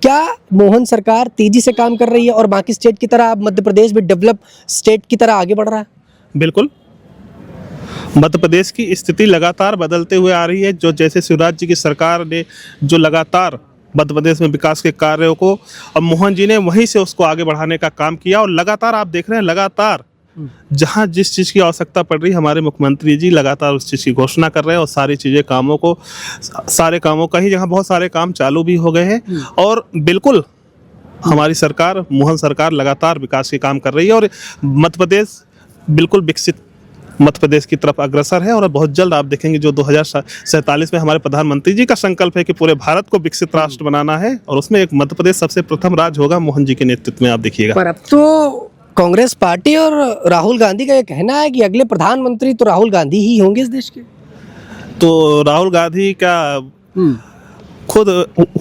क्या मोहन सरकार तेजी से काम कर रही है और बाकी स्टेट की तरह अब मध्य प्रदेश भी डेवलप स्टेट की तरह आगे बढ़ रहा है? बिल्कुल। मध्य प्रदेश की स्थिति लगातार बदलते हुए आ रही है। जो जैसे शिवराज जी की सरकार ने जो लगातार मध्य प्रदेश में विकास के कार्यों को, अब मोहन जी ने वहीं से उसको आगे बढ़ाने का काम किया और लगातार आप देख रहे हैं, लगातार जहां जिस चीज़ की आवश्यकता पड़ रही है हमारे मुख्यमंत्री जी लगातार उस चीज़ की घोषणा कर रहे हैं और सारी चीज़ें कामों को, सारे कामों का ही जहां बहुत सारे काम चालू भी हो गए हैं और बिल्कुल हमारी सरकार, मोहन सरकार लगातार विकास के काम कर रही है और मध्य प्रदेश बिल्कुल विकसित मध्य प्रदेश की तरफ अग्रसर है। और बहुत जल्द आप देखेंगे जो 2047 में हमारे प्रधानमंत्री जी का संकल्प है कि पूरे भारत को विकसित राष्ट्र बनाना है और उसमें एक मध्य प्रदेश सबसे प्रथम राज्य होगा मोहन जी के नेतृत्व में, आप देखिएगा। पर अब तो कांग्रेस पार्टी और राहुल गांधी का ये कहना है कि अगले प्रधानमंत्री तो राहुल गांधी ही होंगे इस देश के। तो राहुल गांधी का खुद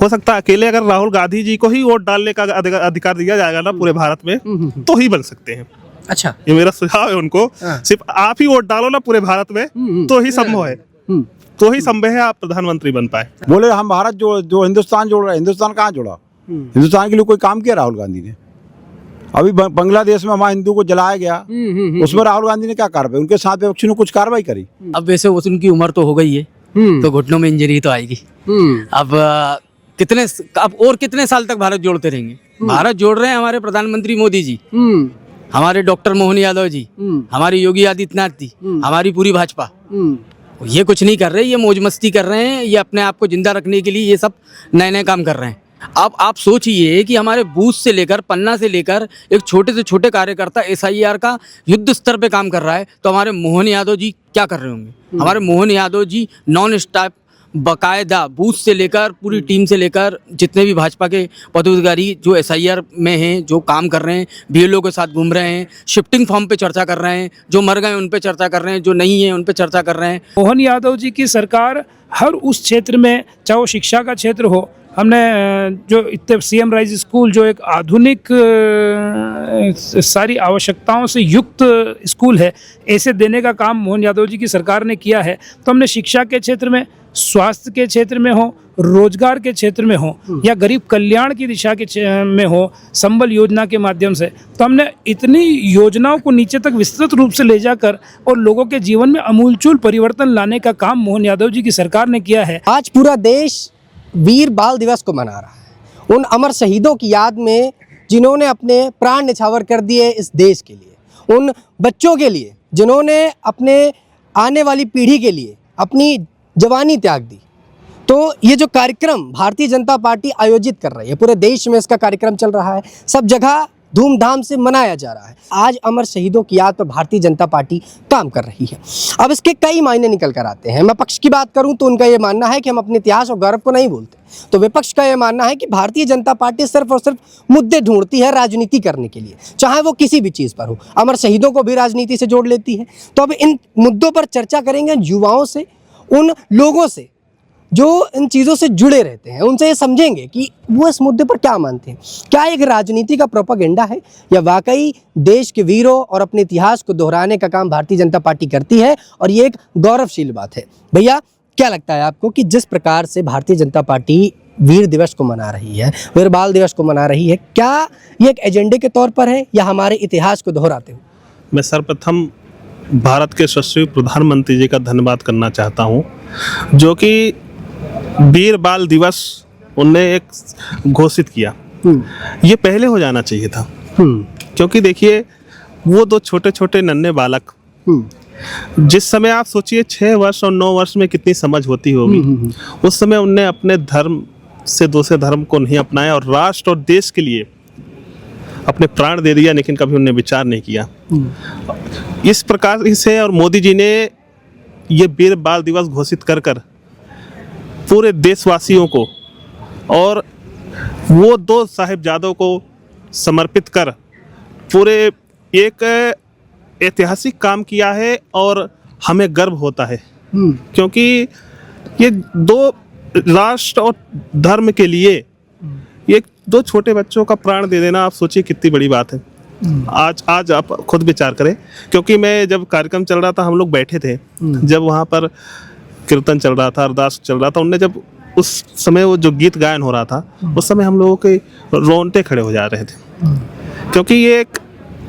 हो सकता है अकेले अगर राहुल गांधी जी को ही वोट डालने का अधिकार दिया जाएगा ना पूरे भारत में तो ही बन सकते हैं। अच्छा, ये मेरा सुझाव है उनको। सिर्फ आप ही वोट डालो ना पूरे भारत में तो ही संभव है, तो ही संभव है आप प्रधानमंत्री बन पाए। बोले हम भारत जो हिंदुस्तान जोड़ रहे हैं, हिंदुस्तान कहाँ जोड़ा? हिंदुस्तान के लिए कोई काम किया राहुल गांधी ने? अभी बांग्लादेश में हमारे हिंदू को जलाया गया, उसमें राहुल गांधी ने क्या कार्रवाई, उनके साथ विपक्षी ने कुछ कार्रवाई करी? अब वैसे उनकी उम्र तो हो गई है तो घुटनों में इंजरी तो आएगी। अब कितने साल तक भारत जोड़ते रहेंगे? भारत जोड़ रहे हैं हमारे प्रधानमंत्री मोदी जी, हमारे डॉक्टर मोहन यादव जी, हमारे योगी आदित्यनाथ जी, हमारी पूरी भाजपा। ये कुछ नहीं कर रहे, ये मौज मस्ती कर रहे हैं, ये अपने आप को जिंदा रखने के लिए ये सब नए नए काम कर रहे हैं। अब आप सोचिए कि हमारे बूथ से लेकर पन्ना से लेकर एक छोटे से छोटे कार्यकर्ता SIR का युद्ध स्तर पे काम कर रहा है, तो हमारे मोहन यादव जी क्या कर रहे होंगे? हमारे मोहन यादव जी नॉन स्टॉप बाकायदा बूथ से लेकर पूरी टीम से लेकर जितने भी भाजपा के पदाधिकारी जो SIR में हैं, जो काम कर रहे हैं, BLO के साथ घूम रहे हैं, शिफ्टिंग फॉर्म पे चर्चा कर रहे हैं, जो मर गए उन पे चर्चा कर रहे हैं, जो नहीं है उन पे चर्चा कर रहे हैं। मोहन यादव जी की सरकार हर उस क्षेत्र में, चाहे वो शिक्षा का क्षेत्र हो, हमने जो इतने CM राइज स्कूल जो एक आधुनिक सारी आवश्यकताओं से युक्त स्कूल है, ऐसे देने का काम मोहन यादव जी की सरकार ने किया है। तो हमने शिक्षा के क्षेत्र में, स्वास्थ्य के क्षेत्र में हो, रोजगार के क्षेत्र में हो या गरीब कल्याण की दिशा के में हो, संबल योजना के माध्यम से, तो हमने इतनी योजनाओं को नीचे तक विस्तृत रूप से ले जाकर और लोगों के जीवन में अमूलचूल परिवर्तन लाने का काम मोहन यादव जी की सरकार ने किया है। आज पूरा देश वीर बाल दिवस को मना रहा है, उन अमर शहीदों की याद में जिन्होंने अपने प्राण न्यौछावर कर दिए इस देश के लिए, उन बच्चों के लिए जिन्होंने अपने आने वाली पीढ़ी के लिए अपनी जवानी त्याग दी। तो ये जो कार्यक्रम भारतीय जनता पार्टी आयोजित कर रही है, पूरे देश में इसका कार्यक्रम चल रहा है, सब जगह धूमधाम से मनाया जा रहा है। आज अमर शहीदों की याद पर भारतीय जनता पार्टी काम कर रही है। अब इसके कई मायने निकल कर आते हैं। मैं पक्ष की बात करूं तो उनका ये मानना है कि हम अपने इतिहास और गौरव को नहीं भूलते, तो विपक्ष का ये मानना है कि भारतीय जनता पार्टी सिर्फ और सिर्फ मुद्दे ढूंढती है राजनीति करने के लिए, चाहे वो किसी भी चीज़ पर हो। अमर शहीदों को भी राजनीति से जोड़ लेती है। तो अब इन मुद्दों पर चर्चा करेंगे युवाओं से, उन लोगों से जो इन चीज़ों से जुड़े रहते हैं, उनसे ये समझेंगे कि वो इस मुद्दे पर क्या मानते हैं। क्या एक राजनीति का प्रोपेगेंडा है या वाकई देश के वीरों और अपने इतिहास को दोहराने का काम भारतीय जनता पार्टी करती है और ये एक गौरवशील बात है। भैया, क्या लगता है आपको कि जिस प्रकार से भारतीय जनता पार्टी वीर दिवस को मना रही है, वीर बाल दिवस को मना रही है, क्या ये एक एजेंडे के तौर पर है या हमारे इतिहास को दोहराते हो? मैं सर्वप्रथम भारत के यशस्वी प्रधानमंत्री जी का धन्यवाद करना चाहता हूँ, जो कि वीर बाल दिवस उनने एक घोषित किया। ये पहले हो जाना चाहिए था, क्योंकि देखिए वो दो छोटे छोटे नन्हे बालक, जिस समय आप सोचिए 6 वर्ष और 9 वर्ष में कितनी समझ होती होगी, उस समय उनने अपने धर्म से दूसरे धर्म को नहीं अपनाया और राष्ट्र और देश के लिए अपने प्राण दे दिया, लेकिन कभी उन्होंने विचार नहीं किया। इस प्रकार से और मोदी जी ने ये वीर बाल दिवस घोषित कर पूरे देशवासियों को और वो 2 साहिबजादों को समर्पित कर पूरे एक ऐतिहासिक काम किया है और हमें गर्व होता है, क्योंकि ये 2 राष्ट्र और धर्म के लिए ये 2 छोटे बच्चों का प्राण दे देना, आप सोचिए कितनी बड़ी बात है। आज आप खुद विचार करें, क्योंकि मैं जब कार्यक्रम चल रहा था हम लोग बैठे थे, जब वहाँ पर कीर्तन चल रहा था, अरदास चल रहा था, उनने जब उस समय वो जो गीत गायन हो रहा था, उस समय हम लोगों के रोंगटे खड़े हो जा रहे थे, क्योंकि ये एक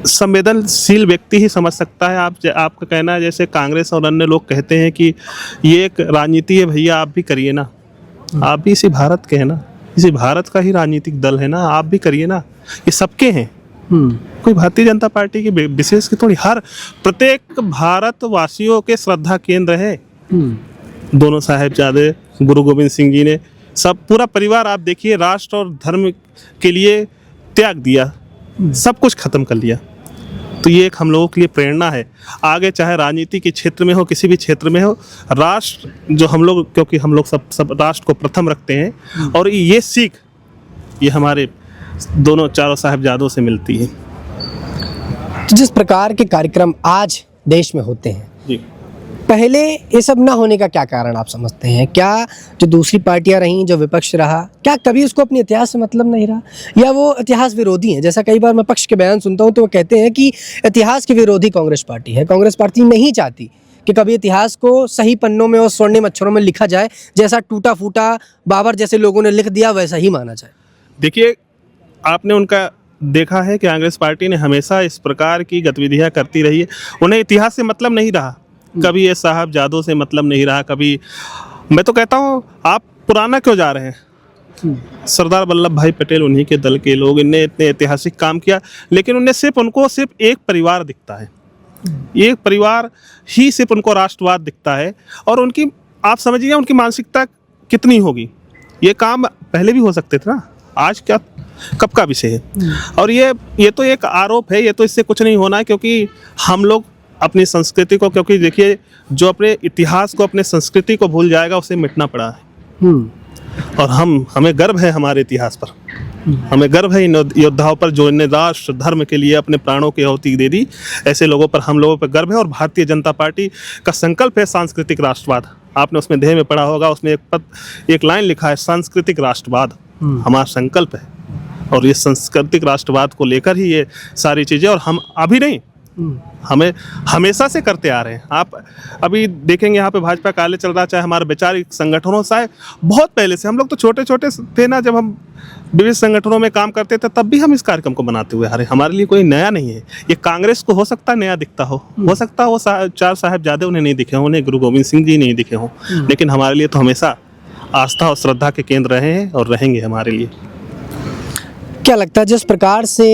संवेदनशील व्यक्ति ही समझ सकता है। आपका कहना है जैसे कांग्रेस और अन्य लोग कहते हैं कि ये एक राजनीति है, भैया आप भी करिए ना, आप भी इसी भारत के हैं ना, इसी भारत का ही राजनीतिक दल है ना, आप भी करिए ना, ये सबके हैं, कोई भारतीय जनता पार्टी की विशेष की थोड़ी, हर प्रत्येक भारतवासियों के श्रद्धा केंद्र है। दोनों साहिबजादे, गुरु गोविंद सिंह जी ने सब, पूरा परिवार आप देखिए राष्ट्र और धर्म के लिए त्याग दिया, सब कुछ खत्म कर लिया। तो ये एक हम लोगों के लिए प्रेरणा है। आगे चाहे राजनीति के क्षेत्र में हो, किसी भी क्षेत्र में हो, राष्ट्र जो हम लोग, क्योंकि हम लोग सब राष्ट्र को प्रथम रखते हैं, और ये सीख ये हमारे दोनों चारों साहिबजादों से मिलती है। जिस प्रकार के कार्यक्रम आज देश में होते हैं, जी, पहले ये सब ना होने का क्या कारण आप समझते हैं? क्या जो दूसरी पार्टियां रहीं, जो विपक्ष रहा, क्या कभी उसको अपने इतिहास से मतलब नहीं रहा, या वो इतिहास विरोधी हैं? जैसा कई बार मैं पक्ष के बयान सुनता हूं तो वो कहते हैं कि इतिहास के विरोधी कांग्रेस पार्टी है, कांग्रेस पार्टी नहीं चाहती कि कभी इतिहास को सही पन्नों में और स्वर्णिम अक्षरों में लिखा जाए, जैसा टूटा फूटा बाबर जैसे लोगों ने लिख दिया वैसा ही माना जाए। देखिए, आपने उनका देखा है कि कांग्रेस पार्टी ने हमेशा इस प्रकार की गतिविधियां करती रही है। उन्हें इतिहास से मतलब नहीं रहा, कभी ये साहबजादों से मतलब नहीं रहा, कभी, मैं तो कहता हूँ आप पुराना क्यों जा रहे हैं? सरदार वल्लभ भाई पटेल उन्हीं के दल के लोग, इनने इतने ऐतिहासिक काम किया, लेकिन उनको सिर्फ एक परिवार दिखता है, एक परिवार ही सिर्फ उनको राष्ट्रवाद दिखता है। और उनकी, आप समझिए उनकी मानसिकता कितनी होगी। ये काम पहले भी हो सकते थे ना, आज क्या कब का विषय है। और ये तो एक आरोप है, ये तो इससे कुछ नहीं होना, क्योंकि हम लोग अपनी संस्कृति को, क्योंकि देखिए जो अपने इतिहास को, अपने संस्कृति को भूल जाएगा उसे मिटना पड़ा है। और हमें गर्व है हमारे इतिहास पर, हमें गर्व है इन योद्धाओं पर जो इन्हें राष्ट्र धर्म के लिए अपने प्राणों की आहुति दे दी। ऐसे लोगों पर हम लोगों पर गर्व है। और भारतीय जनता पार्टी का संकल्प है सांस्कृतिक राष्ट्रवाद। आपने उसमें ध्येय में पढ़ा होगा, उसमें एक लाइन लिखा है, सांस्कृतिक राष्ट्रवाद हमारा संकल्प है। और ये सांस्कृतिक राष्ट्रवाद को लेकर ही ये सारी चीज़ें, और हम अभी नहीं, हमें हमेशा से करते आ रहे हैं। आप अभी देखेंगे यहाँ पे भाजपा कार्य चल रहा, चाहे हमारे वैचारिक संगठनों से, बहुत पहले से हम लोग तो छोटे छोटे थे ना, जब हम विविध संगठनों में काम करते थे, तब भी हम इस कार्यक्रम को बनाते हुए आ रहे हैं। हमारे लिए कोई नया नहीं है। ये कांग्रेस को हो सकता है नया दिखता हो सकता है वो चार साहिबजादे उन्हें नहीं दिखे हों, उन्हें गुरु गोविंद सिंह जी नहीं दिखे हों, लेकिन हमारे लिए तो हमेशा आस्था और श्रद्धा के केंद्र रहे हैं और रहेंगे हमारे लिए। क्या लगता है जिस प्रकार से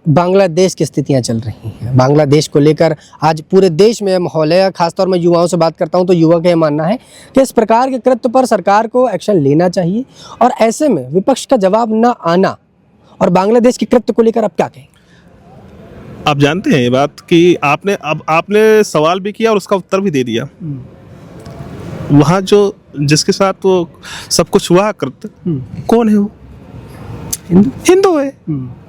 बांग्लादेश की स्थितियां चल रही हैं, बांग्लादेश को लेकर आज पूरे देश में माहौल है, खासतौर में युवाओं से बात करता हूं तो युवा का यह मानना है कि इस प्रकार के कृत्य पर सरकार को एक्शन लेना चाहिए, और ऐसे में विपक्ष का जवाब न आना, और बांग्लादेश के कृत्य को लेकर आप क्या कहें? आप जानते हैं ये बात कि आपने सवाल भी किया और उसका उत्तर भी दे दिया। वहाँ जो जिसके साथ वो सब कुछ हुआ कृत्य, कौन है वो? हिंदू है।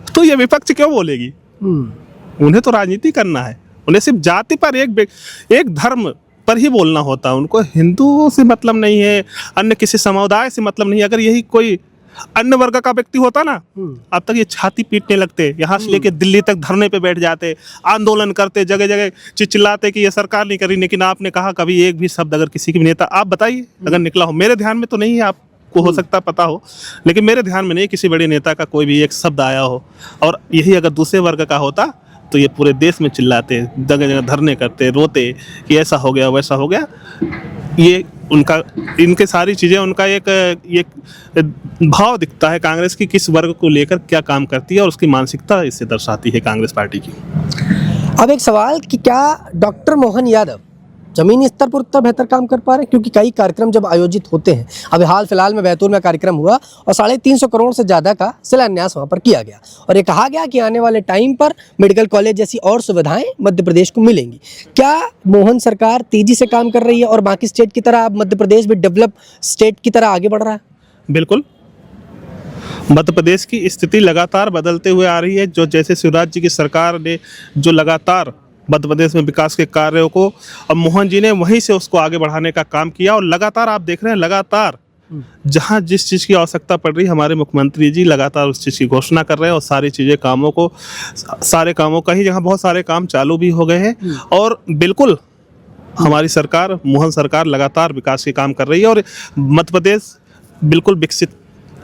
तो ये विपक्ष क्यों बोलेगी? उन्हें तो राजनीति करना है, उन्हें सिर्फ जाति पर, एक धर्म पर ही बोलना होता है। उनको हिंदुओं से मतलब नहीं है, अन्य किसी समुदाय से मतलब नहीं है। अगर यही कोई अन्य वर्ग का व्यक्ति होता ना, अब तक ये छाती पीटने लगते, यहाँ से लेके दिल्ली तक धरने पे बैठ जाते, आंदोलन करते, जगह जगह चिल्लाते कि ये सरकार नहीं करी। लेकिन आपने कहा कभी एक भी शब्द अगर किसी के भी नेता, आप बताइए अगर निकला हो, मेरे ध्यान में तो नहीं है, आपको हो सकता पता हो, लेकिन मेरे ध्यान में नहीं किसी बड़े नेता का कोई भी एक शब्द आया हो। और यही अगर दूसरे वर्ग का होता तो ये पूरे देश में चिल्लाते, जगह जगह धरने करते, रोते कि ऐसा हो गया वैसा हो गया। ये उनका, इनके सारी चीज़ें, उनका एक भाव दिखता है कांग्रेस की किस वर्ग को लेकर क्या काम करती है, और उसकी मानसिकता इससे दर्शाती है कांग्रेस पार्टी की। अब एक सवाल कि क्या डॉक्टर मोहन यादव जमीनी स्तर पर उतना बेहतर काम कर पा रहे हैं? क्योंकि कई कार्यक्रम जब आयोजित होते हैं, अभी हाल फिलहाल में बैतूल में कार्यक्रम हुआ और 350 करोड़ से ज़्यादा का शिलान्यास वहाँ पर किया गया, और ये कहा गया कि आने वाले टाइम पर मेडिकल कॉलेज जैसी और सुविधाएं मध्य प्रदेश को मिलेंगी। क्या मोहन सरकार तेजी से काम कर रही है और बाकी स्टेट की तरह अब मध्य प्रदेश भी डेवलप स्टेट की तरह आगे बढ़ रहा है? बिल्कुल, मध्य प्रदेश की स्थिति लगातार बदलते हुए आ रही है। जो जैसे शिवराज जी की सरकार ने जो लगातार मध्य प्रदेश में विकास के कार्यों को, अब मोहन जी ने वहीं से उसको आगे बढ़ाने का काम किया, और लगातार आप देख रहे हैं, लगातार जहां जिस चीज़ की आवश्यकता पड़ रही है, हमारे मुख्यमंत्री जी लगातार उस चीज़ की घोषणा कर रहे हैं, और सारी चीज़ें सारे कामों का ही, जहां बहुत सारे काम चालू भी हो गए हैं। और बिल्कुल हमारी सरकार, मोहन सरकार लगातार विकास के काम कर रही है, और मध्य प्रदेश बिल्कुल विकसित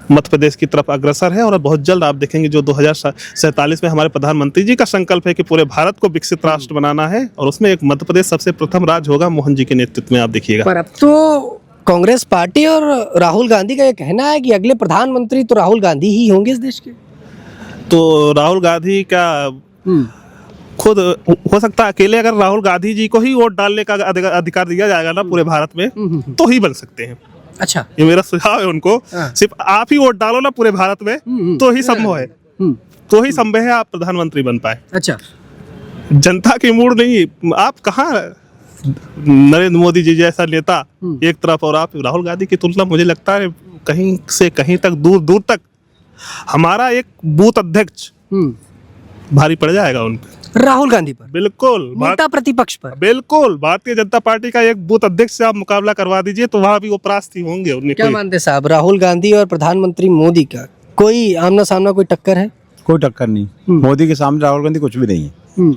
मध्य प्रदेश की तरफ अग्रसर है। और बहुत जल्द आप देखेंगे जो 2047 में हमारे प्रधानमंत्री जी का संकल्प है कि पूरे भारत को विकसित राष्ट्र बनाना है, और उसमें एक मध्य प्रदेश सबसे प्रथम राज्य होगा मोहन जी के नेतृत्व में, आप देखिएगा। पर अब तो कांग्रेस पार्टी और राहुल गांधी का ये कहना है कि अगले प्रधानमंत्री तो राहुल गांधी ही होंगे इस देश के। तो राहुल गांधी का खुद हो सकता है अकेले अगर राहुल गांधी जी को ही वोट डालने का अधिकार दिया जाएगा ना पूरे भारत में, तो ही बन सकते हैं। अच्छा, ये मेरा सुझाव है उनको। हाँ। सिर्फ आप ही वोट डालो ना पूरे भारत में, तो ही संभव है, तो ही संभव है आप प्रधानमंत्री बन पाए। अच्छा, जनता की मूड नहीं, आप कहाँ नरेंद्र मोदी जी जैसा नेता एक तरफ, और आप राहुल गांधी की तुलना मुझे लगता है कहीं से कहीं तक, दूर दूर तक हमारा एक बूथ अध्यक्ष भारी पड़ जाएगा उन पे, राहुल गांधी पर, बिल्कुल नेता प्रतिपक्ष पर। बिल्कुल भारतीय जनता पार्टी का एक बूथ अध्यक्ष से आप मुकाबला करवा दीजिए तो वहां भी वो परास्त ही होंगे। उन्हें क्या मानते साहब, राहुल गांधी और प्रधानमंत्री मोदी का कोई आमना सामना कोई टक्कर है? कोई टक्कर नहीं, मोदी के सामने राहुल गांधी कुछ भी नहीं है।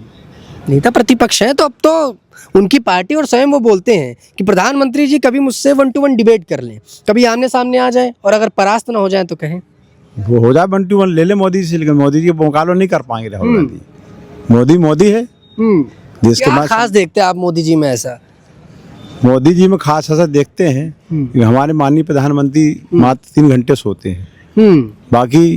नेता प्रतिपक्ष है तो अब तो उनकी पार्टी और स्वयं वो बोलते हैं कि प्रधानमंत्री जी कभी मुझसे 1-to-1 डिबेट कर लें, कभी आमने सामने आ जाए, और अगर परास्त ना हो जाए तो कहें। वो हो जाए 1-to-1 ले ले मोदी से, लेकिन मोदी जी के मुकाबला नहीं कर पाएंगे राहुल गांधी। मोदी मोदी है देश के। क्या खास देखते हैं आप मोदी जी में ऐसा? मोदी जी में खास ऐसा देखते हैं कि हमारे माननीय प्रधानमंत्री मात्र 3 घंटे सोते हैं, बाकी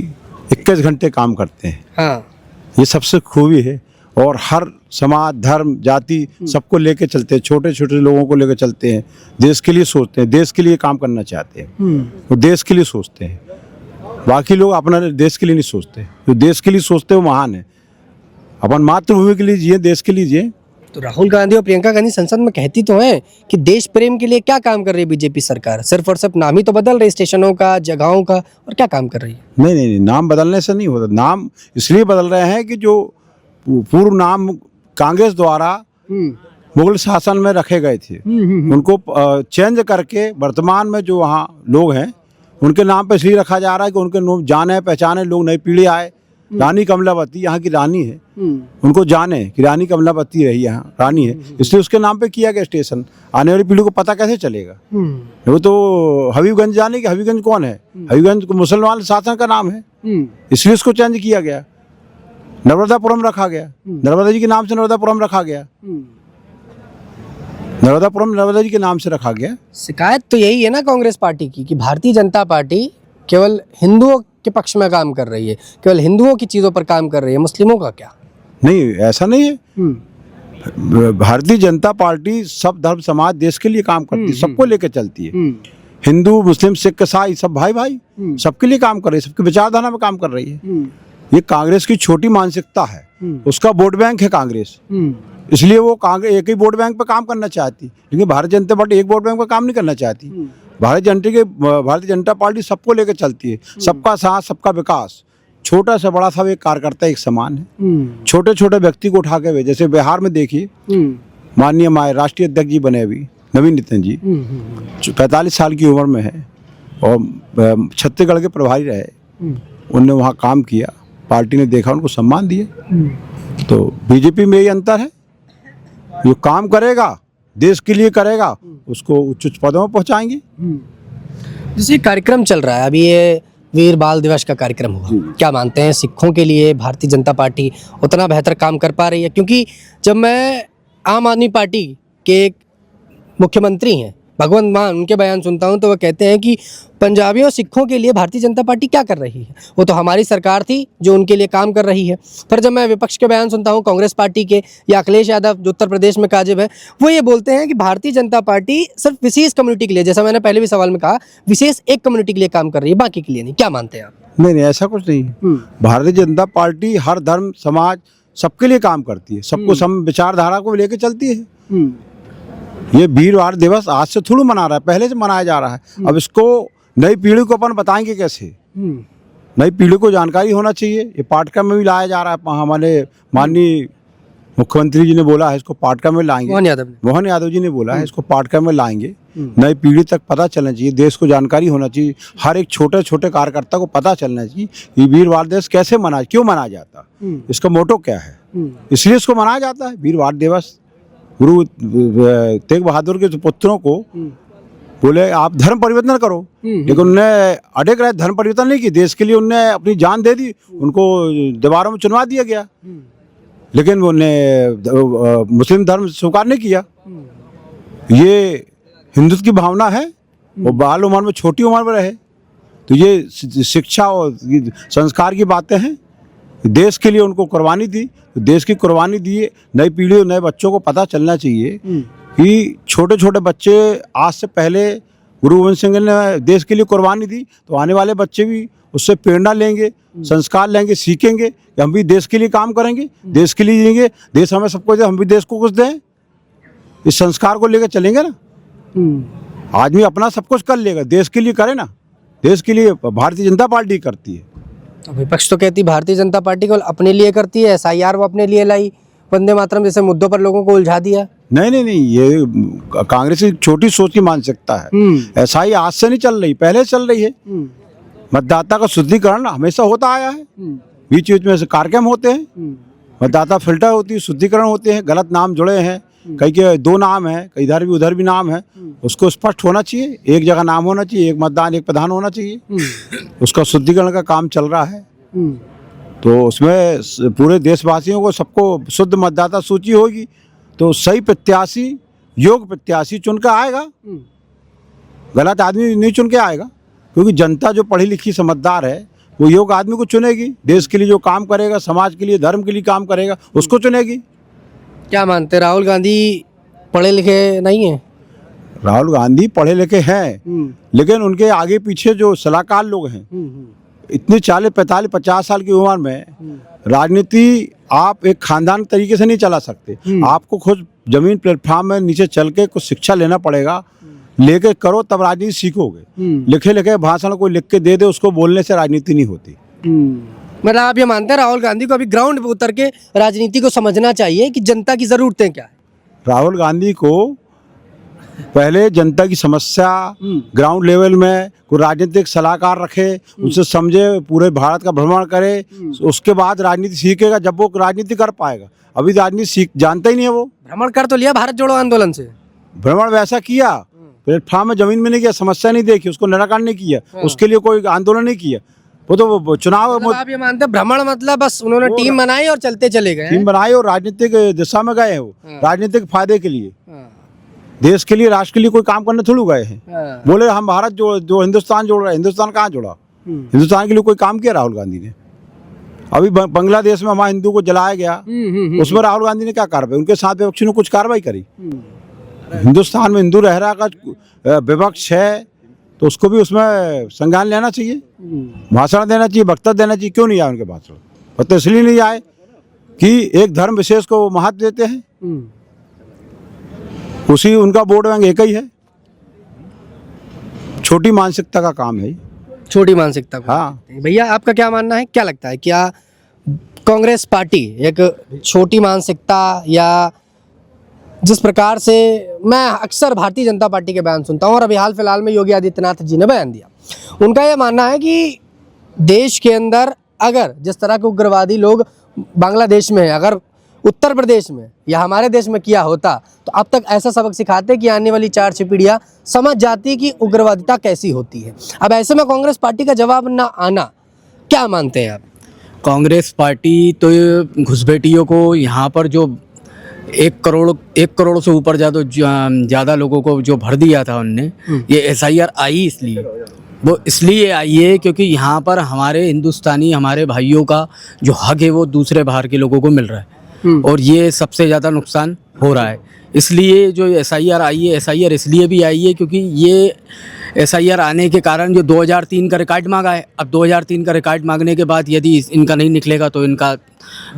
21 घंटे काम करते हैं। हाँ, ये सबसे खूबी है। और हर समाज, धर्म, जाति सबको लेके चलते हैं, छोटे छोटे लोगों को लेकर चलते हैं, देश के लिए सोचते हैं, देश के लिए काम करना चाहते हैं, वो देश के लिए सोचते हैं। बाकी लोग अपना देश के लिए नहीं सोचते, जो देश के लिए सोचते हैं वो महान है। अपन मातृभूमि के लिए जिए, देश के लिए जिए। तो राहुल गांधी और प्रियंका गांधी संसद में कहती तो हैं कि देश प्रेम के लिए क्या काम कर रही है बीजेपी सरकार, सिर्फ और सिर्फ नाम ही तो बदल रही, स्टेशनों का, जगहों का, और क्या काम कर रही है? नहीं नहीं नहीं, नाम बदलने से नहीं होता। नाम इसलिए बदल रहे हैं कि जो पूर्व नाम कांग्रेस द्वारा मुगल शासन में रखे गए थे, उनको चेंज करके वर्तमान में जो वहाँ लोग हैं उनके नाम पे इसलिए रखा जा रहा है कि उनके जाने पहचाने लोग, नई पीढ़ी आए। रानी कमलावती यहाँ की रानी है, उनको जाने कि रानी कमलावती रही यहाँ रानी है, इसलिए उसके नाम पे किया गया स्टेशन। आने वाली पीढ़ी को पता कैसे चलेगा? वो तो हबीबगंज जाने कि हबीबगंज कौन है, हबीबगंज मुसलमान शासन का नाम है, इसलिए उसको चेंज किया गया। नर्मदापुरम रखा गया, नर्मदा जी के नाम से नर्मदापुरम रखा गया, नर्मदापुरम नर्मदा जी के नाम से रखा गया। शिकायत तो यही है ना कांग्रेस पार्टी की कि भारतीय जनता पार्टी केवल हिंदुओं के पक्ष में काम कर रही है, केवल हिंदुओं की चीजों पर काम कर रही है, मुस्लिमों का क्या? नहीं, ऐसा नहीं है। भारतीय जनता पार्टी सब धर्म समाज देश के लिए काम करती है, सबको लेकर चलती है। हिंदू, मुस्लिम, सिख, ईसाई सब भाई भाई सबके लिए काम कर रही है, सबकी विचारधारा में काम कर रही है। ये कांग्रेस की छोटी मानसिकता है, उसका वोट बैंक है कांग्रेस, इसलिए वो कांग्रेस एक ही वोट बैंक पे काम करना चाहती, लेकिन भारतीय जनता पार्टी एक वोट बैंक पे काम नहीं करना चाहती। भारतीय जनता पार्टी सबको लेकर चलती है, सबका साथ, सबका विकास। छोटा से बड़ा सब एक कार्यकर्ता एक समान है। छोटे छोटे व्यक्ति को उठा के, जैसे बिहार में देखिए माननीय हमारे राष्ट्रीय अध्यक्ष जी बने अभी नवीन नितिन जी, 45 साल की उम्र में है और छत्तीसगढ़ के प्रभारी रहे, उनने वहाँ काम किया, पार्टी ने देखा, उनको सम्मान दिए। तो बीजेपी में यही अंतर है, जो काम करेगा देश के लिए करेगा उसको उच्च उच्च पदों में पहुंचाएंगे। जैसे कार्यक्रम चल रहा है अभी, ये वीर बाल दिवस का कार्यक्रम हुआ, क्या मानते हैं सिखों के लिए भारतीय जनता पार्टी उतना बेहतर काम कर पा रही है? क्योंकि जब मैं आम आदमी पार्टी के एक मुख्यमंत्री हैं भगवंत मान, उनके बयान सुनता हूं तो वो कहते हैं कि पंजाबियों सिखों के लिए भारतीय जनता पार्टी क्या कर रही है, वो तो हमारी सरकार थी जो उनके लिए काम कर रही है। पर जब मैं विपक्ष के बयान सुनता हूं कांग्रेस पार्टी के या अखिलेश यादव जो उत्तर प्रदेश में काजिब है, वो ये बोलते हैं कि भारतीय जनता पार्टी सिर्फ विशेष कम्युनिटी के लिए, जैसा मैंने पहले भी सवाल में कहा, विशेष एक कम्युनिटी के लिए काम कर रही है, बाकी के लिए नहीं। क्या मानते हैं आप? नहीं, ऐसा कुछ नहीं। भारतीय जनता पार्टी हर धर्म समाज सबके लिए काम करती है, सबको सम विचारधारा को लेकर चलती है। ये वीर बाल दिवस आज से थोड़ा मना रहा है, पहले से मनाया जा रहा है। अब इसको नई पीढ़ी को अपन बताएंगे कैसे? नई पीढ़ी को जानकारी होना चाहिए। ये पाठ्यक्रम में भी लाया जा रहा है, हमारे माननीय मुख्यमंत्री जी ने बोला है इसको पाठ्यक्रम में लाएंगे। मोहन यादव जी ने बोला है इसको पाठ्यक्रम में लाएंगे। नई पीढ़ी तक पता चलना चाहिए, देश को जानकारी होना चाहिए, हर एक छोटे छोटे कार्यकर्ता को पता चलना चाहिए ये वीर बाल दिवस कैसे मनाया, क्यों मनाया जाता, इसका मोटो क्या है, इसलिए इसको मनाया जाता है वीर बाल दिवस। गुरु तेग बहादुर के पुत्रों को बोले आप धर्म परिवर्तन करो, लेकिन उनने अड़े रहे, धर्म परिवर्तन नहीं की, देश के लिए उनने अपनी जान दे दी, उनको दीवारों में चुनवा दिया गया, लेकिन उन्हें मुस्लिम धर्म स्वीकार नहीं किया। ये हिंदुत्व की भावना है, वो बाल उम्र में, छोटी उम्र में रहे, तो ये शिक्षा और संस्कार की बातें हैं। देश के लिए उनको कुर्बानी दी, तो देश की कुर्बानी दी, नई पीढ़ी और नए बच्चों को पता चलना चाहिए कि छोटे छोटे बच्चे, आज से पहले गुरु गोविंद सिंह ने देश के लिए कुर्बानी दी, तो आने वाले बच्चे भी उससे प्रेरणा लेंगे, संस्कार लेंगे, सीखेंगे कि हम भी देश के लिए काम करेंगे, देश के लिए जिएंगे, देश हमें सबको दे, हम भी देश को कुछ दें। इस संस्कार को लेकर चलेंगे ना, आदमी अपना सब कुछ कर लेगा, देश के लिए करे ना, देश के लिए भारतीय जनता पार्टी करती है। विपक्ष तो कहती भारतीय जनता पार्टी को अपने लिए करती है, एसआईआर वो अपने लिए लाई, वंदे मातरम जैसे मुद्दों पर लोगों को उलझा दिया। नहीं, ये कांग्रेस की छोटी सोच की मानसिकता है। ऐसा ही आज से नहीं चल रही, पहले चल रही है। मतदाता का शुद्धिकरण हमेशा होता आया है, बीच बीच में से कार्यक्रम होते हैं, मतदाता फिल्टर होती है, शुद्धिकरण होते हैं, गलत नाम जुड़े हैं, कहीं के 2 नाम है, कहीं इधर भी उधर भी नाम है, उसको स्पष्ट होना चाहिए, एक जगह नाम होना चाहिए, एक मतदान एक प्रधान होना चाहिए, उसका शुद्धिकरण का काम चल रहा है। तो उसमें पूरे देशवासियों को, सबको शुद्ध मतदाता सूची होगी, तो सही प्रत्याशी, योग्य प्रत्याशी चुन कर आएगा, गलत आदमी नहीं चुन के आएगा, क्योंकि जनता जो पढ़ी लिखी समझदार है वो योग्य आदमी को चुनेगी, देश के लिए जो काम करेगा, समाज के लिए, धर्म के लिए काम करेगा, उसको चुनेगी। क्या मानते, राहुल गांधी पढ़े लिखे नहीं है? राहुल गांधी पढ़े लिखे हैं, लेकिन उनके आगे पीछे जो सलाहकार लोग हैं, इतनी 40, 45, 50 साल की उम्र में राजनीति आप एक खानदान तरीके से नहीं चला सकते। आपको खुद जमीन प्लेटफॉर्म में नीचे चल के कुछ शिक्षा लेना पड़ेगा, लेके करो तब राजनीति सीखोगे। लिखे लिखे भाषण कोई लिख के दे दे, उसको बोलने से राजनीति नहीं होती। मतलब आप ये मानते हैं राहुल गांधी को अभी ग्राउंड पे उतर के राजनीति को समझना चाहिए कि जनता की जरूरतें क्या है? राहुल गांधी को पहले जनता की समस्या ग्राउंड लेवल में कोई राजनीतिक सलाहकार रखे, उनसे समझे, पूरे भारत का भ्रमण करे, उसके बाद राजनीति सीखेगा, जब वो राजनीति कर पाएगा। अभी राजनीति सीख जानता ही नहीं है वो। भ्रमण कर तो लिया भारत जोड़ो आंदोलन से, भ्रमण वैसा किया, प्लेटफॉर्म में जमीन में नहीं किया, समस्या नहीं देखी, उसको निराकरण नहीं किया, उसके लिए कोई आंदोलन नहीं किया, वो तो चुनाव। मतलब आप ये मानते हैं भ्रमण मतलब बस उन्होंने टीम बनाई और चलते चले गए? टीम बनाई और राजनीतिक दिशा में गए हैं, वो राजनीतिक फायदे के लिए, देश के लिए, राष्ट्र के लिए कोई काम करने थोड़ी गए हैं। बोले हम भारत जो हिंदुस्तान जोड़ रहे हैं, हिंदुस्तान कहाँ जोड़ा? हिंदुस्तान के लिए कोई काम किया राहुल गांधी ने? अभी बांग्लादेश में हमारे हिंदू को जलाया गया, उसमें राहुल गांधी ने क्या कार्रवाई, उनके साथ विपक्षी ने कुछ कार्रवाई करी? हिंदुस्तान में हिंदू रह रहा का विपक्ष है, तो उसको भी उसमें संज्ञान लेना चाहिए, भाषण देना चाहिए, वक्तव्य देना चाहिए। क्यों नहीं आए उनके भाषण? तो इसलिए नहीं आए कि एक धर्म विशेष को महत्व देते हैं, उसी उनका वोट बैंक एक ही है। छोटी मानसिकता का काम है, छोटी मानसिकता को। हाँ। भैया आपका क्या मानना है, क्या लगता है, क्या कांग्रेस पार्टी एक छोटी मानसिकता, या जिस प्रकार से मैं अक्सर भारतीय जनता पार्टी के बयान सुनता हूँ और अभी हाल फिलहाल में योगी आदित्यनाथ जी ने बयान दिया, उनका यह मानना है कि देश के अंदर अगर जिस तरह के उग्रवादी लोग बांग्लादेश में, अगर उत्तर प्रदेश में या हमारे देश में किया होता, तो अब तक ऐसा सबक सिखाते कि आने वाली 4-6 पीढ़ियाँ समझ जाती कि उग्रवादिता कैसी होती है। अब ऐसे में कांग्रेस पार्टी का जवाब ना आना, क्या मानते हैं आप? कांग्रेस पार्टी तो घुसपैठियों को यहाँ पर जो 1 करोड़ से ऊपर ज़्यादा लोगों को जो भर दिया था उनने, ये SIR आई इसलिए आई है क्योंकि यहाँ पर हमारे हिंदुस्तानी, हमारे भाइयों का जो हक है वो दूसरे बाहर के लोगों को मिल रहा है, और ये सबसे ज़्यादा नुकसान हो रहा है। इसलिए जो SIR आई है, SIR इसलिए भी आई है क्योंकि ये SIR आने के कारण जो 2003 का रिकॉर्ड मांगा है, अब 2003 का रिकॉर्ड मांगने के बाद यदि इनका नहीं निकलेगा तो इनका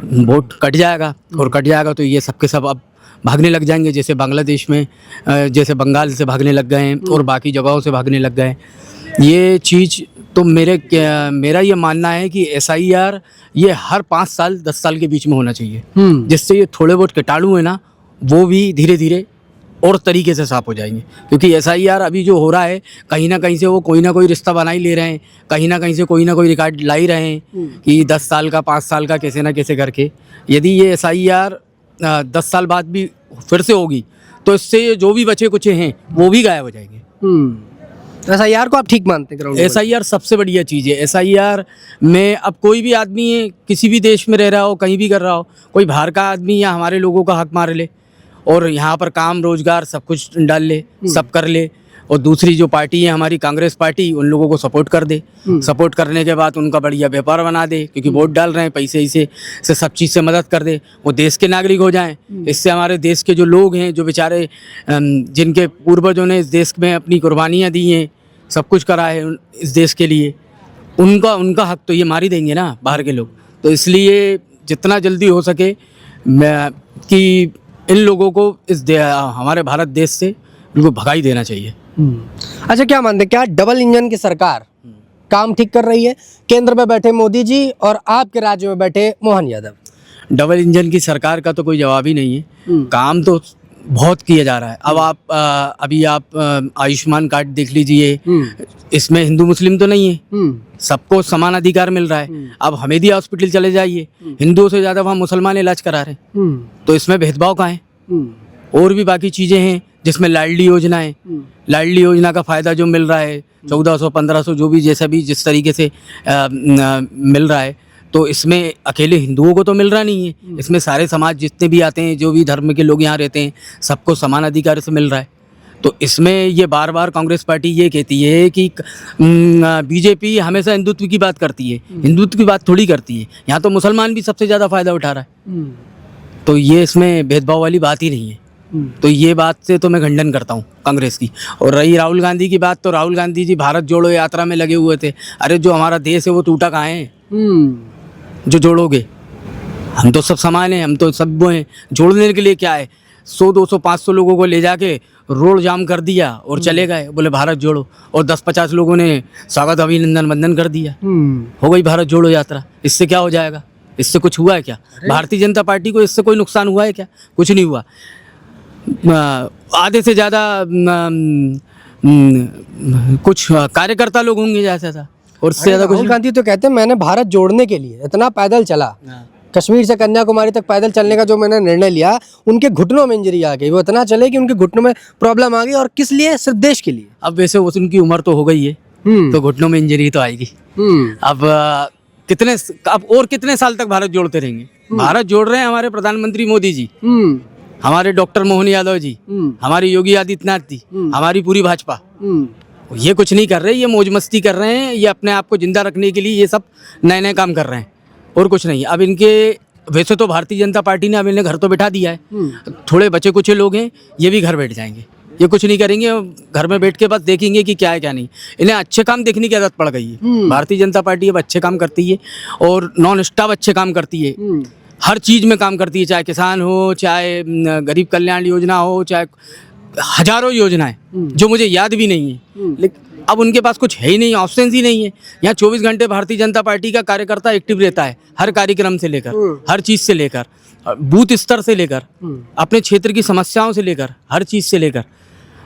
वोट कट जाएगा, और कट जाएगा तो ये सबके सब अब भागने लग जाएंगे, जैसे बांग्लादेश में, जैसे बंगाल से भागने लग गए हैं और बाकी जगहों से भागने लग गए हैं। ये चीज़ तो मेरा ये मानना है कि SIR ये हर 5 साल 10 साल के बीच में होना चाहिए, जिससे ये थोड़े बहुत कीटाणु है ना, वो भी धीरे धीरे और तरीके से साफ हो जाएंगे। क्योंकि SIR अभी जो हो रहा है, कहीं ना कहीं से वो कोई ना कोई रिश्ता बना ही ले रहे हैं, कहीं ना कहीं से कोई ना कोई रिकॉर्ड ला ही रहे हैं कि 10 साल का, 5 साल का, कैसे ना कैसे करके। यदि ये SIR 10 साल बाद भी फिर से होगी तो इससे जो भी बचे कुचे हैं वो भी गायब हो जाएंगे। SIR को आप ठीक मानते हैं ग्राउंड SIR सबसे बढ़िया चीज़ है। SIR में अब कोई भी आदमी है, किसी भी देश में रह रहा हो, कहीं भी कर रहा हो, कोई बाहर का आदमी या हमारे लोगों का हक मार ले और यहाँ पर काम रोजगार सब कुछ डाल ले, सब कर ले, और दूसरी जो पार्टी है हमारी कांग्रेस पार्टी, उन लोगों को सपोर्ट कर दे। सपोर्ट करने के बाद उनका बढ़िया व्यापार बना दे, क्योंकि वोट डाल रहे हैं, पैसे से सब चीज़ से मदद कर दे, वो देश के नागरिक हो जाएं। इससे हमारे देश के जो लोग हैं, जो बेचारे जिनके पूर्वजों ने इस देश में अपनी कुर्बानियाँ दी हैं, सब कुछ करा है इस देश के लिए, उनका हक तो ये मार ही देंगे ना बाहर के लोग। तो इसलिए जितना जल्दी हो सके कि इन लोगों को हमारे भारत देश से इनको भगाई देना चाहिए। अच्छा, क्या मानते हैं, क्या डबल इंजन की सरकार काम ठीक कर रही है? केंद्र में बैठे मोदी जी और आपके राज्य में बैठे मोहन यादव। डबल इंजन की सरकार का तो कोई जवाब ही नहीं है। काम तो बहुत किया जा रहा है। अब आप अभी आप आयुष्मान कार्ड देख लीजिए, इसमें हिंदू मुस्लिम तो नहीं है, सबको समान अधिकार मिल रहा है। अब हमेदी हॉस्पिटल चले जाइए, हिंदुओं से ज़्यादा वहाँ मुसलमान इलाज करा रहे हैं, तो इसमें भेदभाव कहाँ है? और भी बाकी चीज़ें हैं जिसमें लाडली योजना है, लाडली योजना का फ़ायदा जो मिल रहा है 1400 1500 जो भी जैसा भी जिस तरीके से मिल रहा है, तो इसमें अकेले हिंदुओं को तो मिल रहा नहीं है, इसमें सारे समाज जितने भी आते हैं, जो भी धर्म के लोग यहाँ रहते हैं, सबको समान अधिकार से मिल रहा है। तो इसमें ये बार बार कांग्रेस पार्टी ये कहती है कि बीजेपी हमेशा हिंदुत्व की बात करती है, हिंदुत्व की बात थोड़ी करती है। यहाँ तो मुसलमान भी सबसे ज़्यादा फ़ायदा उठा रहा है, तो ये इसमें भेदभाव वाली बात ही नहीं है। तो ये बात से तो मैं खंडन करता हूँ कांग्रेस की। और रही राहुल गांधी की बात, तो राहुल गांधी जी भारत जोड़ो यात्रा में लगे हुए थे। अरे जो हमारा देश है वो टूटा कहाँ है जो जोड़ोगे? हम तो सब समान हैं, हम तो सब वो हैं। जोड़ने के लिए क्या है, 100 200 500 लोगों को ले जाके रोड जाम कर दिया और चले गए, बोले भारत जोड़ो, और 10-50 लोगों ने स्वागत अभिनंदन वंदन कर दिया, हो गई भारत जोड़ो यात्रा। इससे क्या हो जाएगा? इससे कुछ हुआ है क्या? भारतीय जनता पार्टी को इससे कोई नुकसान हुआ है क्या? कुछ नहीं हुआ। आधे से ज़्यादा कुछ कार्यकर्ता लोग होंगे जैसा था, और इससे ज़्यादा कुछ। राहुल गांधी तो कहते हैं मैंने भारत जोड़ने के लिए इतना पैदल चला, कश्मीर से कन्याकुमारी तक पैदल चलने का जो मैंने निर्णय लिया, उनके घुटनों में इंजरी आ गई, वो इतना चले कि उनके घुटनों में प्रॉब्लम आ गई, और किस लिए? सिर्फ देश के लिए। अब वैसे उनकी उम्र तो हो गई है, तो घुटनों में इंजरी तो आएगी। अब कितने साल तक भारत जोड़ते रहेंगे? भारत जोड़ रहे हैं हमारे प्रधानमंत्री मोदी जी, हमारे डॉक्टर मोहन यादव जी, हमारी योगी आदित्यनाथ जी, हमारी पूरी भाजपा। ये कुछ नहीं कर रहे, ये मौज मस्ती कर रहे हैं, ये अपने आप को जिंदा रखने के लिए ये सब नए नए काम कर रहे हैं, और कुछ नहीं। अब इनके वैसे तो भारतीय जनता पार्टी ने अब इन्हें घर तो बैठा दिया है, थोड़े बचे कुछ लोग हैं ये भी घर बैठ जाएंगे, ये कुछ नहीं करेंगे, घर में बैठ के बस देखेंगे कि क्या है क्या नहीं। इन्हें अच्छे काम देखने की आदत पड़ गई है। भारतीय जनता पार्टी अब अच्छे काम करती है और नॉन स्टॉप अच्छे काम करती है, हर चीज़ में काम करती है, चाहे किसान हो, चाहे गरीब कल्याण योजना हो, चाहे हजारों योजनाएं जो मुझे याद भी नहीं है, लेकिन अब उनके पास कुछ है ही नहीं, ऑप्शन ही नहीं है। यहाँ 24 घंटे भारतीय जनता पार्टी का कार्यकर्ता एक्टिव रहता है, हर कार्यक्रम से लेकर, हर चीज़ से लेकर, बूथ स्तर से लेकर, अपने क्षेत्र की समस्याओं से लेकर, हर चीज़ से लेकर।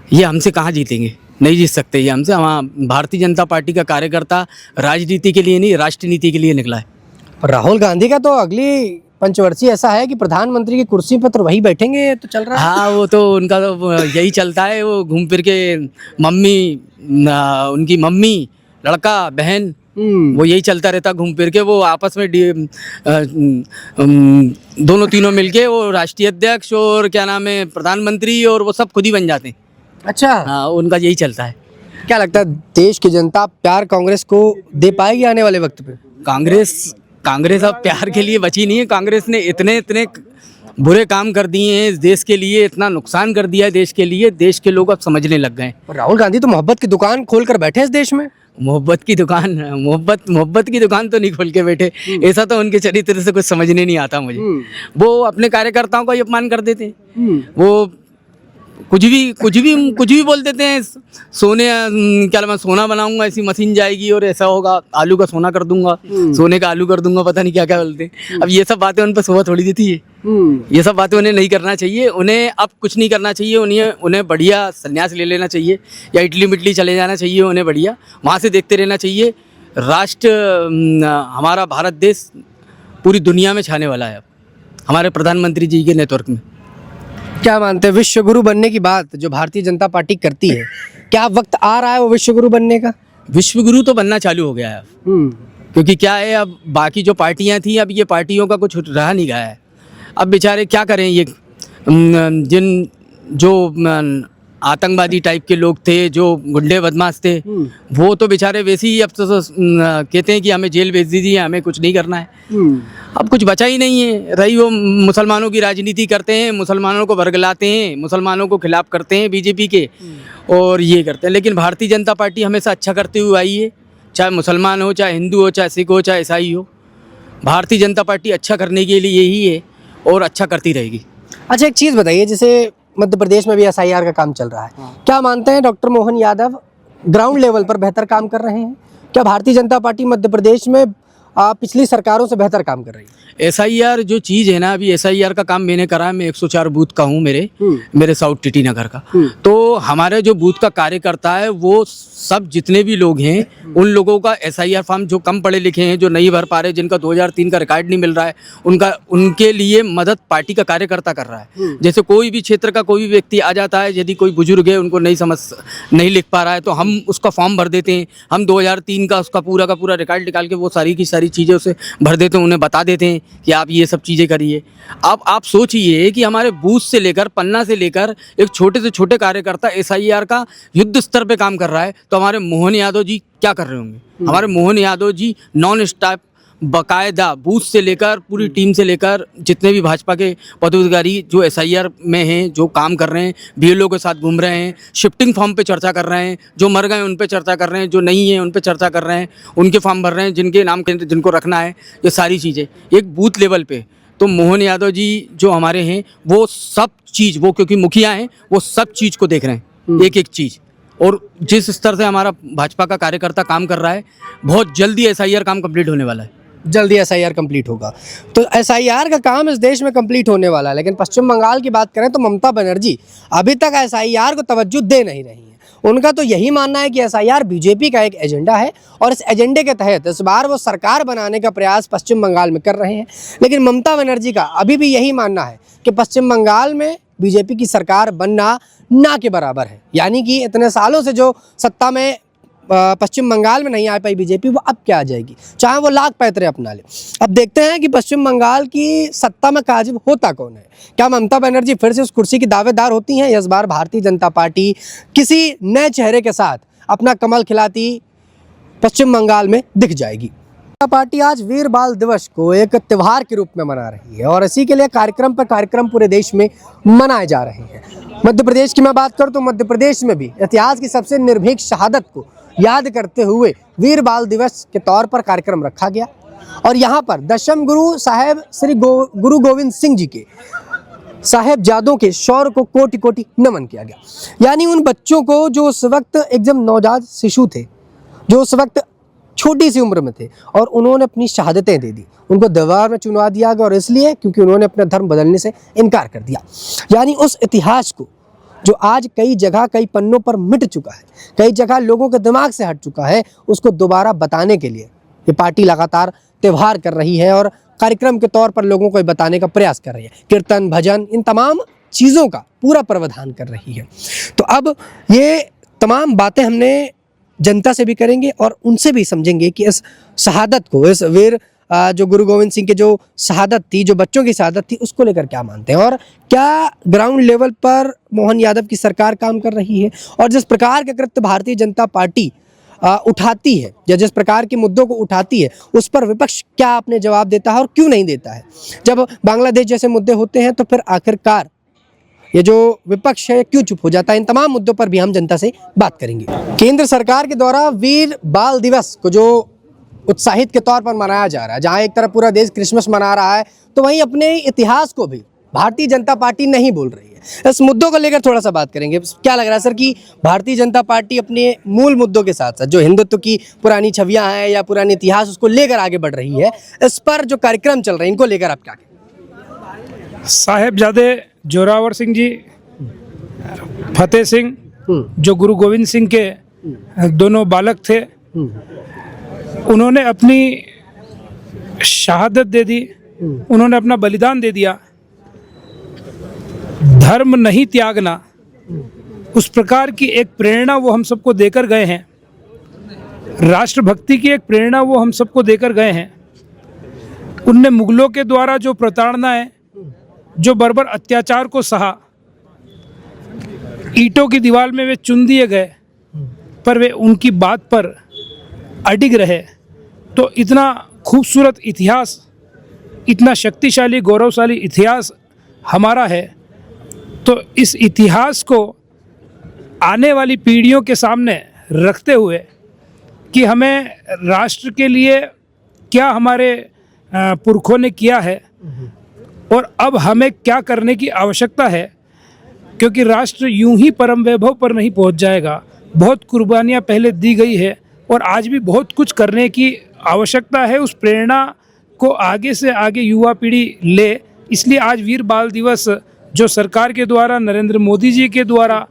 ये हमसे कहाँ जीतेंगे? नहीं जीत सकते ये हमसे। वहाँ भारतीय जनता पार्टी का कार्यकर्ता राजनीति के लिए नहीं, राष्ट्रनीति के लिए निकला है। राहुल गांधी का तो अगली पंचवर्षीय ऐसा है कि प्रधानमंत्री की कुर्सी पर तो वही बैठेंगे, तो चल रहा है। हाँ, वो तो उनका तो यही चलता है, वो घूम फिर के मम्मी, उनकी मम्मी, लड़का, बहन, वो यही चलता रहता घूम फिर के। वो आपस में दोनों तीनों मिलके वो राष्ट्रीय अध्यक्ष और क्या नाम है प्रधानमंत्री, और वो सब खुद ही बन जाते हैं। अच्छा, हाँ, उनका यही चलता है। क्या लगता है देश की जनता प्यार कांग्रेस को दे पाएगी आने वाले वक्त पे? कांग्रेस अब प्यार के लिए बची नहीं है। कांग्रेस ने इतने बुरे काम कर दिए हैं इस देश के लिए, इतना नुकसान कर दिया है देश के लिए, देश के लोग अब समझने लग गए। राहुल गांधी तो मोहब्बत की दुकान खोल कर बैठे इस देश में। मोहब्बत की दुकान तो नहीं खोल के बैठे, ऐसा तो उनके चरित्र से कुछ समझने नहीं आता मुझे। वो अपने कार्यकर्ताओं का अपमान कर देते हैं, वो कुछ भी बोल देते हैं। सोना बनाऊंगा, ऐसी मशीन जाएगी और ऐसा होगा, आलू का सोना कर दूंगा, सोने का आलू कर दूंगा, पता नहीं क्या क्या बोलते हैं। अब ये सब बातें उन पर शोभा थोड़ी देती है, ये सब बातें उन्हें नहीं करना चाहिए। उन्हें अब कुछ नहीं करना चाहिए, उन्हें बढ़िया संन्यास ले लेना चाहिए, या इटली मिटली चले जाना चाहिए उन्हें, बढ़िया वहाँ से देखते रहना चाहिए। राष्ट्र हमारा भारत देश पूरी दुनिया में छाने वाला है अब हमारे प्रधानमंत्री जी के नेतृत्व में। क्या मानते हैं विश्व गुरु बनने की बात जो भारतीय जनता पार्टी करती है, क्या वक्त आ रहा है वो विश्व गुरु बनने का? विश्व गुरु तो बनना चालू हो गया है अब, क्योंकि क्या है, अब बाकी जो पार्टियां थी, अब ये पार्टियों का कुछ रहा नहीं गया है। अब बेचारे क्या करें, ये जिन जो आतंकवादी टाइप के लोग थे, जो गुंडे बदमाश थे, वो तो बेचारे वैसे ही अब तो कहते हैं कि हमें जेल भेज दीजिए, हमें कुछ नहीं करना है। अब कुछ बचा ही नहीं है। रही वो मुसलमानों की राजनीति करते हैं, मुसलमानों को वर्गलाते हैं, मुसलमानों को खिलाफ करते हैं बीजेपी के, और ये करते हैं। लेकिन भारतीय जनता पार्टी हमेशा अच्छा करते हुए आई है, चाहे मुसलमान हो, चाहे हिंदू हो, चाहे सिख हो, चाहे ईसाई हो। भारतीय जनता पार्टी अच्छा करने के लिए यही है और अच्छा करती रहेगी। अच्छा, एक चीज़ बताइए, जैसे मध्य प्रदेश में भी SIR का काम चल रहा है, क्या मानते हैं doctor Mohan Yadav ground level पर बेहतर काम कर रहे हैं? क्या भारतीय जनता पार्टी मध्य प्रदेश में पिछली सरकारों से बेहतर काम कर रही है? SIR जो चीज़ है ना, अभी SIR का काम मैंने करा है। मैं 104 बूथ का हूँ, मेरे साउथ टीटी नगर का। तो हमारे जो बूथ का कार्यकर्ता है, वो सब जितने भी लोग हैं, उन लोगों का SIR फॉर्म, जो कम पढ़े लिखे हैं, जो नहीं भर पा रहे, जिनका 2003 का रिकॉर्ड नहीं मिल रहा है, उनके लिए मदद पार्टी का कार्यकर्ता कर रहा है। जैसे कोई भी क्षेत्र का कोई भी व्यक्ति आ जाता है, यदि कोई बुजुर्ग है, उनको नहीं लिख पा रहा है, तो हम उसका फॉर्म भर देते हैं। हम 2003 का उसका पूरा का पूरा रिकॉर्ड निकाल के वो सारी की सारी चीज़ें उसे भर देते हैं, उन्हें बता देते हैं कि आप ये सब चीज़ें करिए। अब आप सोचिए कि हमारे बूथ से लेकर, पन्ना से लेकर, एक छोटे से छोटे कार्यकर्ता SIR का युद्ध स्तर पे काम कर रहा है, तो हमारे मोहन यादव जी क्या कर रहे होंगे? हमारे मोहन यादव जी नॉन स्टॉप बाकायदा बूथ से लेकर, पूरी टीम से लेकर, जितने भी भाजपा के पदाधिकारी जो SIR में हैं, जो काम कर रहे हैं, BLO के साथ घूम रहे हैं, शिफ्टिंग फॉर्म पे चर्चा कर रहे हैं, जो मर गए उन पे चर्चा कर रहे हैं, जो नहीं है उन पे चर्चा कर रहे हैं, उनके फॉर्म भर रहे हैं, जिनके नाम जिनको रखना है, ये सारी चीज़ें एक बूथ लेवल पे। तो मोहन यादव जी जो हमारे हैं, वो सब चीज़, वो क्योंकि मुखिया हैं, वो सब चीज़ को देख रहे हैं, एक एक चीज़। और जिस स्तर से हमारा भाजपा का कार्यकर्ता काम कर रहा है, बहुत जल्दी SIR काम कंप्लीट होने वाला है। जल्दी SIR कंप्लीट होगा, तो SIR का काम इस देश में कंप्लीट होने वाला है। लेकिन पश्चिम बंगाल की बात करें तो ममता बनर्जी अभी तक SIR को तवज्जो दे नहीं रही हैं। उनका तो यही मानना है कि SIR बीजेपी का एक एजेंडा है और इस एजेंडे के तहत इस बार वो सरकार बनाने का प्रयास पश्चिम बंगाल में कर रहे हैं। लेकिन ममता बनर्जी का अभी भी यही मानना है कि पश्चिम बंगाल में बीजेपी की सरकार बनना ना के बराबर है। यानी कि इतने सालों से जो सत्ता में पश्चिम बंगाल में नहीं आ पाई बीजेपी, वो अब क्या आ जाएगी, चाहे वो लाख पैतरे अपना ले। अब देखते हैं कि पश्चिम बंगाल की सत्ता में काजिब होता कौन है। क्या ममता बनर्जी फिर से उस कुर्सी की दावेदार होती हैं, या इस बार भारतीय जनता पार्टी किसी नए चेहरे के साथ अपना कमल खिलाती पश्चिम बंगाल में दिख जाएगी? पार्टी आज वीर बाल दिवस को एक त्यौहार के रूप में मना रही है और इसी के लिए कार्यक्रम पर कार्यक्रम पूरे देश में मनाए जा रहे हैं। मध्य प्रदेश की मैं बात करूं तो मध्य प्रदेश में भी इतिहास की सबसे निर्भीक शहादत को याद करते हुए वीर बाल दिवस के तौर पर कार्यक्रम रखा गया और यहाँ पर दशम गुरु साहेब श्री गुरु गोविंद सिंह जी के साहेबजादों के शौर्य को कोटि कोटि नमन किया गया। यानी उन बच्चों को जो उस वक्त एकदम नवजात शिशु थे, जो उस वक्त छोटी सी उम्र में थे और उन्होंने अपनी शहादतें दे दी, उनको दीवार में चुनवा दिया गया, और इसलिए क्योंकि उन्होंने अपना धर्म बदलने से इनकार कर दिया। यानी उस इतिहास को जो आज कई जगह कई पन्नों पर मिट चुका है, कई जगह लोगों के दिमाग से हट चुका है, उसको दोबारा बताने के लिए ये पार्टी लगातार त्यौहार कर रही है और कार्यक्रम के तौर पर लोगों को बताने का प्रयास कर रही है। कीर्तन, भजन, इन तमाम चीज़ों का पूरा प्रावधान कर रही है। तो अब ये तमाम बातें हमने जनता से भी करेंगे और उनसे भी समझेंगे कि इस शहादत को, इस वीर जो गुरु गोविंद सिंह के जो शहादत थी, जो बच्चों की शहादत थी, उसको लेकर क्या मानते हैं और क्या ग्राउंड लेवल पर मोहन यादव की सरकार काम कर रही है। और जिस प्रकार के कृत्य भारतीय जनता पार्टी उठाती है या जिस प्रकार के मुद्दों को उठाती है, उस पर विपक्ष क्या अपने जवाब देता है और क्यों नहीं देता है। जब बांग्लादेश जैसे मुद्दे होते हैं तो फिर आखिरकार ये जो विपक्ष है क्यों चुप हो जाता है। इन तमाम मुद्दों पर भी हम जनता से बात करेंगे। केंद्र सरकार के द्वारा वीर बाल दिवस को जो उत्साहित के तौर पर मनाया जा रहा है, जहां एक तरफ पूरा देश क्रिसमस मना रहा है, तो वहीं अपने इतिहास को भी भारतीय जनता पार्टी नहीं बोल रही है। इस मुद्दों को लेकर थोड़ा सा बात करेंगे। क्या लग रहा है सर कि भारतीय जनता पार्टी अपने मूल मुद्दों के साथ साथ जो हिंदुत्व की पुरानी छवियां हैं या पुरानी इतिहास, उसको लेकर आगे बढ़ रही है? इस पर जो कार्यक्रम चल रहे हैं, इनको लेकर आप क्या कहेंगे? साहेबजादे जोरावर सिंह जी, फतेह सिंह, जो गुरु गोविंद सिंह के दोनों बालक थे, उन्होंने अपनी शहादत दे दी, उन्होंने अपना बलिदान दे दिया। धर्म नहीं त्यागना, उस प्रकार की एक प्रेरणा वो हम सबको देकर गए हैं। राष्ट्रभक्ति की एक प्रेरणा वो हम सबको देकर गए हैं। उनने मुगलों के द्वारा जो प्रताड़नाएं, जो बर्बर अत्याचार को सहा, ईंटों की दीवार में वे चुन दिए गए, पर वे उनकी बात पर अडिग रहे। तो इतना खूबसूरत इतिहास, इतना शक्तिशाली गौरवशाली इतिहास हमारा है। तो इस इतिहास को आने वाली पीढ़ियों के सामने रखते हुए कि हमें राष्ट्र के लिए क्या हमारे पुरखों ने किया है और अब हमें क्या करने की आवश्यकता है, क्योंकि राष्ट्र यूं ही परम वैभव पर नहीं पहुंच जाएगा। बहुत कुर्बानियां पहले दी गई है और आज भी बहुत कुछ करने की आवश्यकता है। उस प्रेरणा को आगे से आगे युवा पीढ़ी ले। इसलिए आज वीर बाल दिवस जो सरकार के द्वारा, नरेंद्र मोदी जी के द्वारा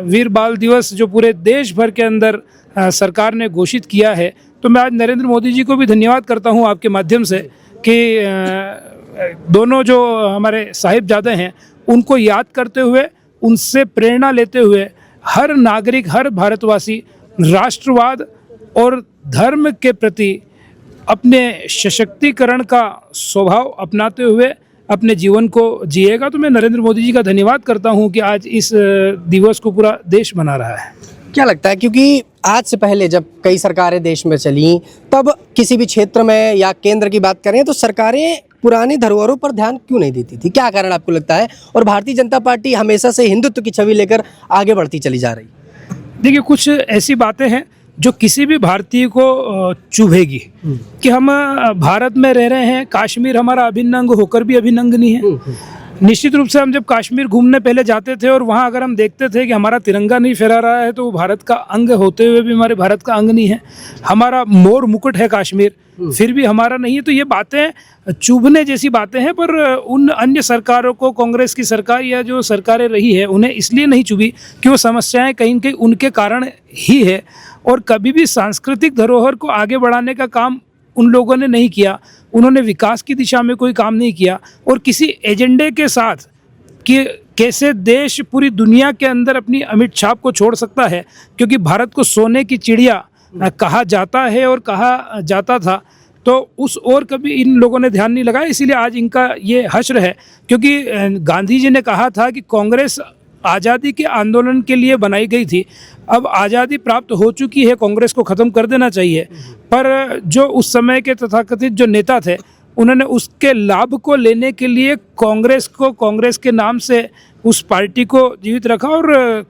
वीर बाल दिवस जो पूरे देश भर के अंदर सरकार ने घोषित किया है, तो मैं आज नरेंद्र मोदी जी को भी धन्यवाद करता हूं आपके माध्यम से कि दोनों जो हमारे साहिबजादे हैं उनको याद करते हुए, उनसे प्रेरणा लेते हुए हर नागरिक, हर भारतवासी राष्ट्रवाद और धर्म के प्रति अपने सशक्तिकरण का स्वभाव अपनाते हुए अपने जीवन को जिएगा। तो मैं नरेंद्र मोदी जी का धन्यवाद करता हूं कि आज इस दिवस को पूरा देश मना रहा है। क्या लगता है, क्योंकि आज से पहले जब कई सरकारें देश में चली, तब किसी भी क्षेत्र में या केंद्र की बात करें तो सरकारें पुरानी धरोहरों पर ध्यान क्यों नहीं देती थी? क्या कारण आपको लगता है? और भारतीय जनता पार्टी हमेशा से हिंदुत्व की छवि लेकर आगे बढ़ती चली जा रही। देखिए, कुछ ऐसी बातें हैं जो किसी भी भारतीय को चुभेगी कि हम भारत में रह रहे हैं, कश्मीर हमारा अभिन्न अंग होकर भी अभिन्न अंग नहीं है। निश्चित रूप से हम जब कश्मीर घूमने पहले जाते थे और वहाँ अगर हम देखते थे कि हमारा तिरंगा नहीं फहरा रहा है, तो वो भारत का अंग होते हुए भी हमारे भारत का अंग नहीं है। हमारा मोर मुकुट है कश्मीर, फिर भी हमारा नहीं है। तो ये बातें चुभने जैसी बातें हैं, पर उन अन्य सरकारों को, कांग्रेस की सरकार या जो सरकारें रही है, उन्हें इसलिए नहीं चुभी कि वो समस्याएं कहीं न कहीं उनके कारण ही है। और कभी भी सांस्कृतिक धरोहर को आगे बढ़ाने का काम उन लोगों ने नहीं किया। उन्होंने विकास की दिशा में कोई काम नहीं किया और किसी एजेंडे के साथ कि कैसे देश पूरी दुनिया के अंदर अपनी अमिट छाप को छोड़ सकता है, क्योंकि भारत को सोने की चिड़िया कहा जाता है और कहा जाता था, तो उस ओर कभी इन लोगों ने ध्यान नहीं लगाया। इसीलिए आज इनका ये हश्र है, क्योंकि गांधी जी ने कहा था कि कांग्रेस आज़ादी के आंदोलन के लिए बनाई गई थी। अब आज़ादी प्राप्त हो चुकी है, कांग्रेस को ख़त्म कर देना चाहिए। पर जो उस समय के तथाकथित जो नेता थे, उन्होंने उसके लाभ को लेने के लिए कांग्रेस को, कांग्रेस के नाम से उस पार्टी को जीवित रखा और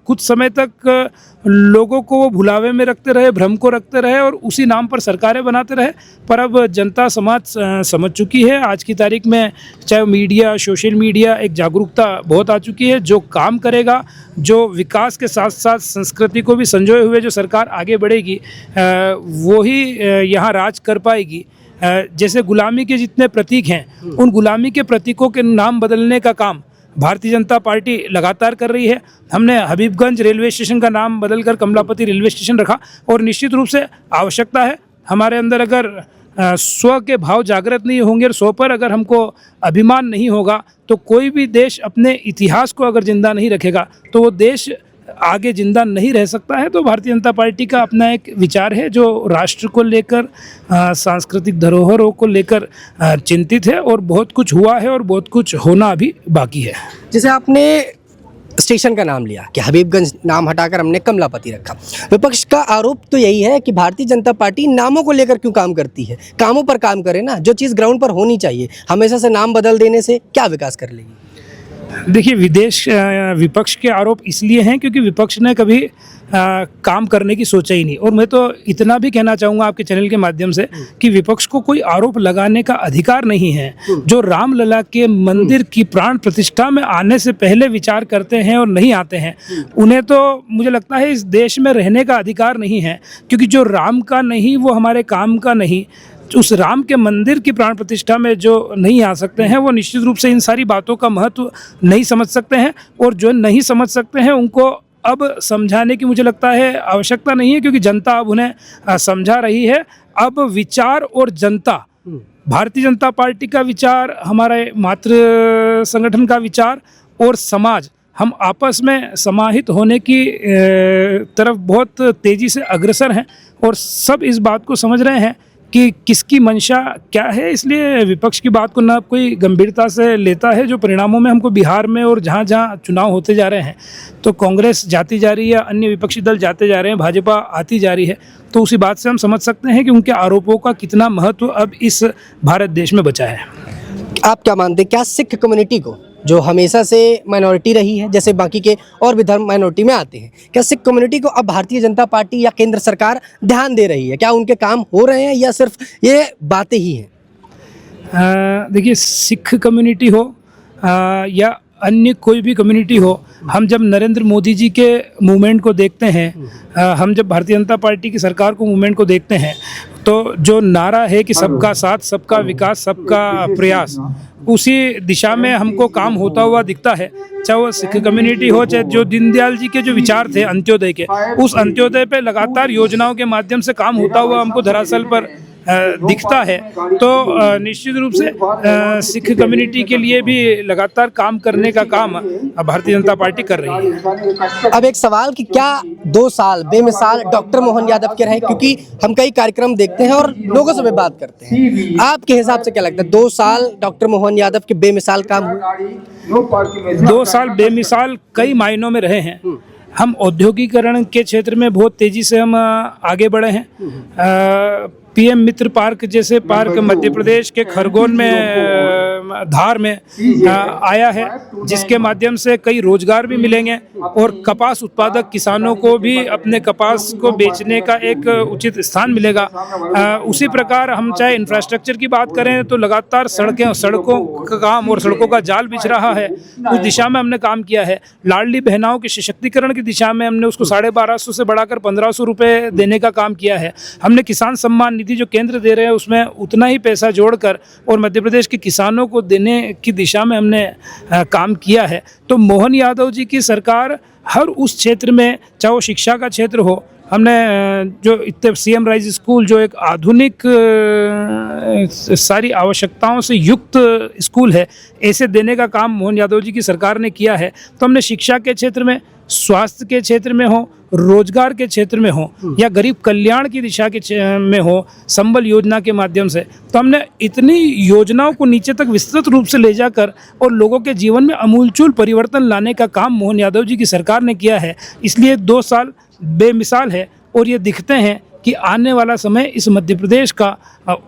कुछ समय तक लोगों को वो भुलावे में रखते रहे, भ्रम को रखते रहे और उसी नाम पर सरकारें बनाते रहे। पर अब जनता समाज समझ चुकी है। आज की तारीख में चाहे मीडिया, सोशल मीडिया, एक जागरूकता बहुत आ चुकी है। जो काम करेगा, जो विकास के साथ साथ संस्कृति को भी संजोए हुए जो सरकार आगे बढ़ेगी, वो ही यहाँ राज कर पाएगी। जैसे गुलामी के जितने प्रतीक हैं, उन गुलामी के प्रतीकों के नाम बदलने का काम भारतीय जनता पार्टी लगातार कर रही है। हमने हबीबगंज रेलवे स्टेशन का नाम बदलकर कमलापति रेलवे स्टेशन रखा और निश्चित रूप से आवश्यकता है हमारे अंदर, अगर स्व के भाव जागृत नहीं होंगे और स्व पर अगर हमको अभिमान नहीं होगा, तो कोई भी देश अपने इतिहास को अगर जिंदा नहीं रखेगा तो वो देश आगे जिंदा नहीं रह सकता है। तो भारतीय जनता पार्टी का अपना एक विचार है जो राष्ट्र को लेकर, सांस्कृतिक धरोहरों को लेकर चिंतित है और बहुत कुछ हुआ है और बहुत कुछ होना अभी बाकी है। जैसे आपने स्टेशन का नाम लिया कि हबीबगंज नाम हटाकर हमने कमलापति रखा, विपक्ष का आरोप तो यही है कि भारतीय जनता पार्टी नामों को लेकर क्यों काम करती है? कामों पर काम करे ना, जो चीज़ ग्राउंड पर होनी चाहिए। हमेशा से नाम बदल देने से क्या विकास कर लेगी? देखिए, विपक्ष के आरोप इसलिए हैं क्योंकि विपक्ष ने कभी काम करने की सोचा ही नहीं। और मैं तो इतना भी कहना चाहूँगा आपके चैनल के माध्यम से कि विपक्ष को कोई आरोप लगाने का अधिकार नहीं है। जो रामलला के मंदिर की प्राण प्रतिष्ठा में आने से पहले विचार करते हैं और नहीं आते हैं, उन्हें तो मुझे लगता है इस देश में रहने का अधिकार नहीं है, क्योंकि जो राम का नहीं वो हमारे काम का नहीं। उस राम के मंदिर की प्राण प्रतिष्ठा में जो नहीं आ सकते हैं, वो निश्चित रूप से इन सारी बातों का महत्व नहीं समझ सकते हैं। और जो नहीं समझ सकते हैं उनको अब समझाने की मुझे लगता है आवश्यकता नहीं है, क्योंकि जनता अब उन्हें समझा रही है। अब विचार और जनता, भारतीय जनता पार्टी का विचार, हमारे मातृ संगठन का विचार और समाज, हम आपस में समाहित होने की तरफ बहुत तेज़ी से अग्रसर हैं और सब इस बात को समझ रहे हैं कि किसकी मंशा क्या है। इसलिए विपक्ष की बात को ना कोई गंभीरता से लेता है। जो परिणामों में हमको बिहार में और जहाँ जहाँ चुनाव होते जा रहे हैं तो कांग्रेस जाती जा रही है, अन्य विपक्षी दल जाते जा रहे हैं, भाजपा आती जा रही है, तो उसी बात से हम समझ सकते हैं कि उनके आरोपों का कितना महत्व अब इस भारत देश में बचा है। आप क्या मानते हैं, क्या सिख कम्युनिटी को, जो हमेशा से माइनॉरिटी रही है, जैसे बाकी के और भी धर्म माइनॉरिटी में आते हैं, क्या सिख कम्युनिटी को अब भारतीय जनता पार्टी या केंद्र सरकार ध्यान दे रही है? क्या उनके काम हो रहे हैं या सिर्फ ये बातें ही हैं? देखिए, सिख कम्युनिटी हो या अन्य कोई भी कम्युनिटी हो, हम जब नरेंद्र मोदी जी के मूवमेंट को देखते हैं, हम जब भारतीय जनता पार्टी की सरकार को मूवमेंट को देखते हैं, तो जो नारा है कि सबका साथ, सबका विकास, सबका प्रयास, उसी दिशा में हमको काम होता हुआ दिखता है। चाहे वो सिख कम्युनिटी हो, चाहे जो दीनदयाल जी के जो विचार थे अंत्योदय के, उस अंत्योदय पे लगातार योजनाओं के माध्यम से काम होता हुआ हमको धरातल पर दिखता है। तो निश्चित रूप से सिख कम्युनिटी के लिए भी लगातार काम करने का काम भारतीय जनता पार्टी कर रही है। अब एक सवाल कि क्या 2 साल बेमिसाल डॉक्टर मोहन यादव के रहे, क्योंकि हम कई कार्यक्रम देखते हैं और लोगों से भी बात करते हैं, आपके हिसाब से क्या लगता है 2 साल डॉक्टर मोहन यादव के बेमिसाल काम हुए? 2 साल बेमिसाल कई मायनों में रहे हैं। हम औद्योगिकरण के क्षेत्र में बहुत तेजी से हम आगे बढ़े हैं। पीएम मित्र पार्क जैसे पार्क मध्य प्रदेश के खरगोन में, धार में आया है, जिसके माध्यम से कई रोजगार भी मिलेंगे और कपास उत्पादक किसानों को भी अपने कपास को बेचने का एक उचित स्थान मिलेगा। उसी प्रकार हम चाहे इंफ्रास्ट्रक्चर की बात करें तो लगातार सड़कों का काम और सड़कों का जाल बिछ रहा है, उस दिशा में हमने काम किया है। लाडली बहनाओं के सशक्तिकरण की दिशा में हमने उसको 1250 से बढ़ाकर 1500 रुपये देने का काम किया है। हमने किसान सम्मान निधि जो केंद्र दे रहे हैं उसमें उतना ही पैसा जोड़कर और मध्य प्रदेश के किसानों को देने की दिशा में हमने काम किया है। तो मोहन यादव जी की सरकार हर उस क्षेत्र में, चाहे वो शिक्षा का क्षेत्र हो, हमने जो इतने सीएम राइज स्कूल जो एक आधुनिक सारी आवश्यकताओं से युक्त स्कूल है, ऐसे देने का काम मोहन यादव जी की सरकार ने किया है। तो हमने शिक्षा के क्षेत्र में, स्वास्थ्य के क्षेत्र में हो, रोजगार के क्षेत्र में हो या गरीब कल्याण की दिशा के में हो, संबल योजना के माध्यम से, तो हमने इतनी योजनाओं को नीचे तक विस्तृत रूप से ले जाकर और लोगों के जीवन में अमूलचूल परिवर्तन लाने का काम मोहन यादव जी की सरकार ने किया है। इसलिए 2 साल बेमिसाल है और ये दिखते हैं कि आने वाला समय इस मध्य प्रदेश का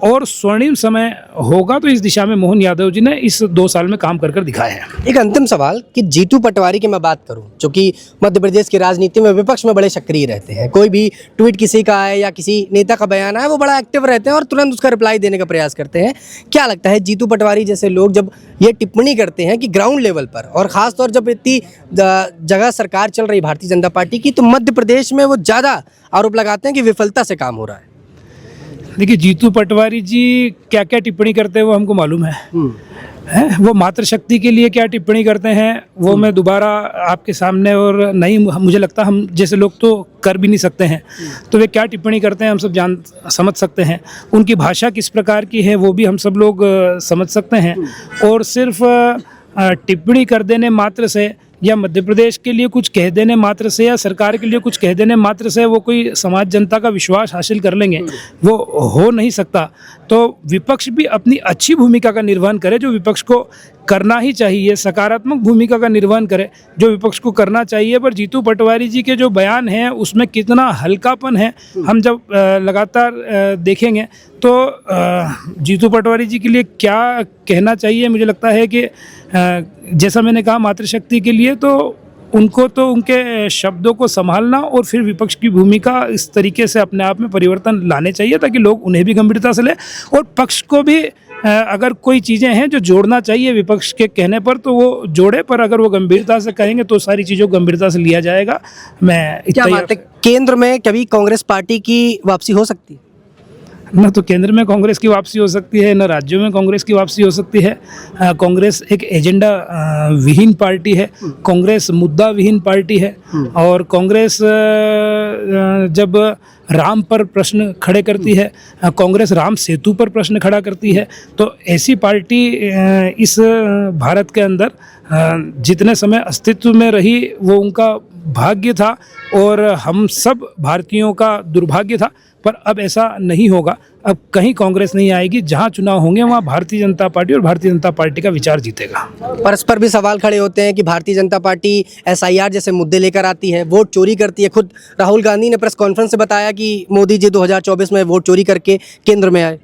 और स्वर्णिम समय होगा। तो इस दिशा में मोहन यादव जी ने इस 2 साल में काम कर दिखाया है। एक अंतिम सवाल कि जीतू पटवारी की मैं बात करूं, जो कि मध्य प्रदेश की राजनीति में विपक्ष में बड़े सक्रिय रहते हैं, कोई भी ट्वीट किसी का आए या किसी नेता का बयान आए वो बड़ा एक्टिव रहते हैं और तुरंत उसका रिप्लाई देने का प्रयास करते हैं। क्या लगता है जीतू पटवारी जैसे लोग जब ये टिप्पणी करते हैं कि ग्राउंड लेवल पर, और ख़ासतौर जब इतनी जगह सरकार चल रही भारतीय जनता पार्टी की, तो मध्य प्रदेश में वो ज़्यादा आरोप लगाते हैं कि विफलता से काम हो रहा है? देखिए, जीतू पटवारी जी क्या क्या टिप्पणी करते हैं वो हमको मालूम है। वो मातृशक्ति के लिए क्या टिप्पणी करते हैं वो मैं दोबारा आपके सामने और नहीं, मुझे लगता हम जैसे लोग तो कर भी नहीं सकते हैं। तो वे क्या टिप्पणी करते हैं हम सब समझ सकते हैं। उनकी भाषा किस प्रकार की है वो भी हम सब लोग समझ सकते हैं। और सिर्फ टिप्पणी कर देने मात्र से या मध्य प्रदेश के लिए कुछ कह देने मात्र से या सरकार के लिए कुछ कह देने मात्र से वो कोई समाज जनता का विश्वास हासिल कर लेंगे, वो हो नहीं सकता। तो विपक्ष भी अपनी अच्छी भूमिका का निर्वहन करे, जो विपक्ष को करना ही चाहिए, सकारात्मक भूमिका का निर्वहन करे जो विपक्ष को करना चाहिए। पर जीतू पटवारी जी के जो बयान हैं उसमें कितना हल्कापन है हम जब लगातार देखेंगे तो जीतू पटवारी जी के लिए क्या कहना चाहिए। मुझे लगता है कि जैसा मैंने कहा मातृशक्ति के लिए, तो उनको तो उनके शब्दों को संभालना और फिर विपक्ष की भूमिका इस तरीके से अपने आप में परिवर्तन लाने चाहिए ताकि लोग उन्हें भी गंभीरता से लें और पक्ष को भी अगर कोई चीज़ें हैं जो जोड़ना चाहिए विपक्ष के कहने पर तो वो जोड़े, पर अगर वो गंभीरता से कहेंगे तो सारी चीज़ों को गंभीरता से लिया जाएगा। मैं क्या बात है, केंद्र में कभी कांग्रेस पार्टी की वापसी हो सकती है? न तो केंद्र में कांग्रेस की वापसी हो सकती है, न राज्यों में कांग्रेस की वापसी हो सकती है। कांग्रेस एक एजेंडा विहीन पार्टी है, कांग्रेस मुद्दा विहीन पार्टी है और कांग्रेस जब राम पर प्रश्न खड़े करती है, कांग्रेस राम सेतु पर प्रश्न खड़ा करती है, तो ऐसी पार्टी इस भारत के अंदर जितने समय अस्तित्व में रही वो उनका भाग्य था और हम सब भारतीयों का दुर्भाग्य था, पर अब ऐसा नहीं होगा। अब कहीं कांग्रेस नहीं आएगी, जहां चुनाव होंगे वहां भारतीय जनता पार्टी और भारतीय जनता पार्टी का विचार जीतेगा। परस्पर भी सवाल खड़े होते हैं कि भारतीय जनता पार्टी एसआईआर जैसे मुद्दे लेकर आती है, वोट चोरी करती है। खुद राहुल गांधी ने प्रेस कॉन्फ्रेंस से बताया कि मोदी जी 2024 में वोट चोरी करके केंद्र में आए।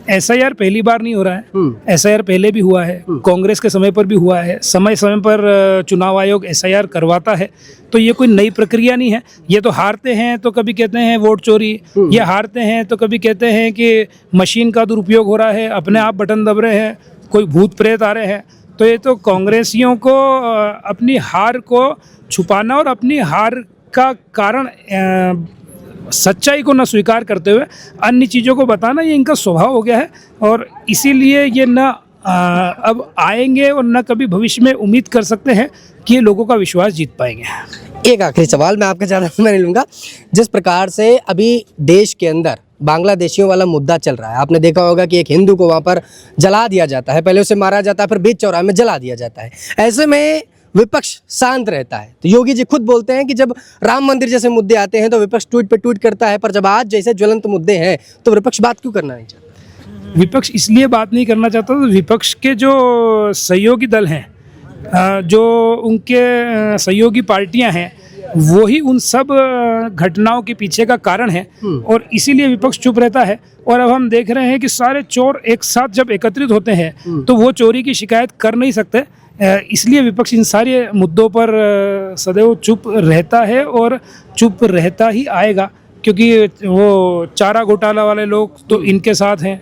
एसआईआर पहली बार नहीं हो रहा है, एसआईआर पहले भी हुआ है, कांग्रेस के समय पर भी हुआ है। समय समय पर चुनाव आयोग एसआईआर करवाता है, तो ये कोई नई प्रक्रिया नहीं है। ये तो हारते हैं तो कभी कहते हैं वोट चोरी, ये हारते हैं तो कभी कहते हैं कि मशीन का दुरुपयोग हो रहा है, अपने आप बटन दब रहे हैं, कोई भूत प्रेत आ रहे हैं। तो ये तो कांग्रेसियों को अपनी हार को छुपाना और अपनी हार का कारण सच्चाई को न स्वीकार करते हुए अन्य चीज़ों को बताना, ये इनका स्वभाव हो गया है। और इसीलिए ये न अब आएंगे और न कभी भविष्य में उम्मीद कर सकते हैं कि ये लोगों का विश्वास जीत पाएंगे। एक आखिरी सवाल, मैं आपका ज़्यादा मैं नहीं लूँगा। जिस प्रकार से अभी देश के अंदर बांग्लादेशियों वाला मुद्दा चल रहा है, आपने देखा होगा कि एक हिंदू को वहाँ पर जला दिया जाता है, पहले उसे मारा जाता है, फिर बीच चौराहे में जला दिया जाता है। ऐसे में विपक्ष शांत रहता है। तो योगी जी खुद बोलते हैं कि जब राम मंदिर जैसे मुद्दे आते हैं तो विपक्ष ट्वीट पे ट्वीट करता है, पर जब आज जैसे ज्वलंत मुद्दे हैं तो विपक्ष बात क्यों करना नहीं चाहता? विपक्ष इसलिए बात नहीं करना चाहता, तो विपक्ष के जो सहयोगी दल हैं, जो उनके सहयोगी पार्टियां हैं, वो ही उन सब घटनाओं के पीछे का कारण है और इसीलिए विपक्ष चुप रहता है। और अब हम देख रहे हैं कि सारे चोर एक साथ जब एकत्रित होते हैं तो वो चोरी की शिकायत कर नहीं सकते, इसलिए विपक्ष इन सारे मुद्दों पर सदैव चुप रहता है और चुप रहता ही आएगा, क्योंकि वो चारा घोटाला वाले लोग तो इनके साथ हैं,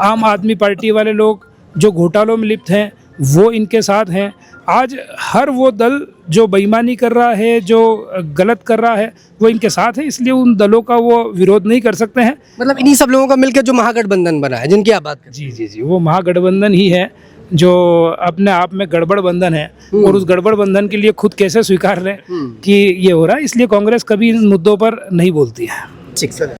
आम आदमी पार्टी वाले लोग जो घोटालों में लिप्त हैं वो इनके साथ हैं। आज हर वो दल जो बेईमानी कर रहा है, जो गलत कर रहा है, वो इनके साथ है, इसलिए उन दलों का वो विरोध नहीं कर सकते हैं। मतलब इन्हीं सब लोगों का मिलकर जो महागठबंधन बना है, जिनकी आप बात कर रहे हैं। जी, वो महागठबंधन ही है जो अपने आप में गड़बड़ बंधन है और उस गड़बड़ बंधन के लिए खुद कैसे स्वीकार लें कि ये हो रहा है। इसलिए कांग्रेस कभी इन मुद्दों पर नहीं बोलती है। ठीक सर।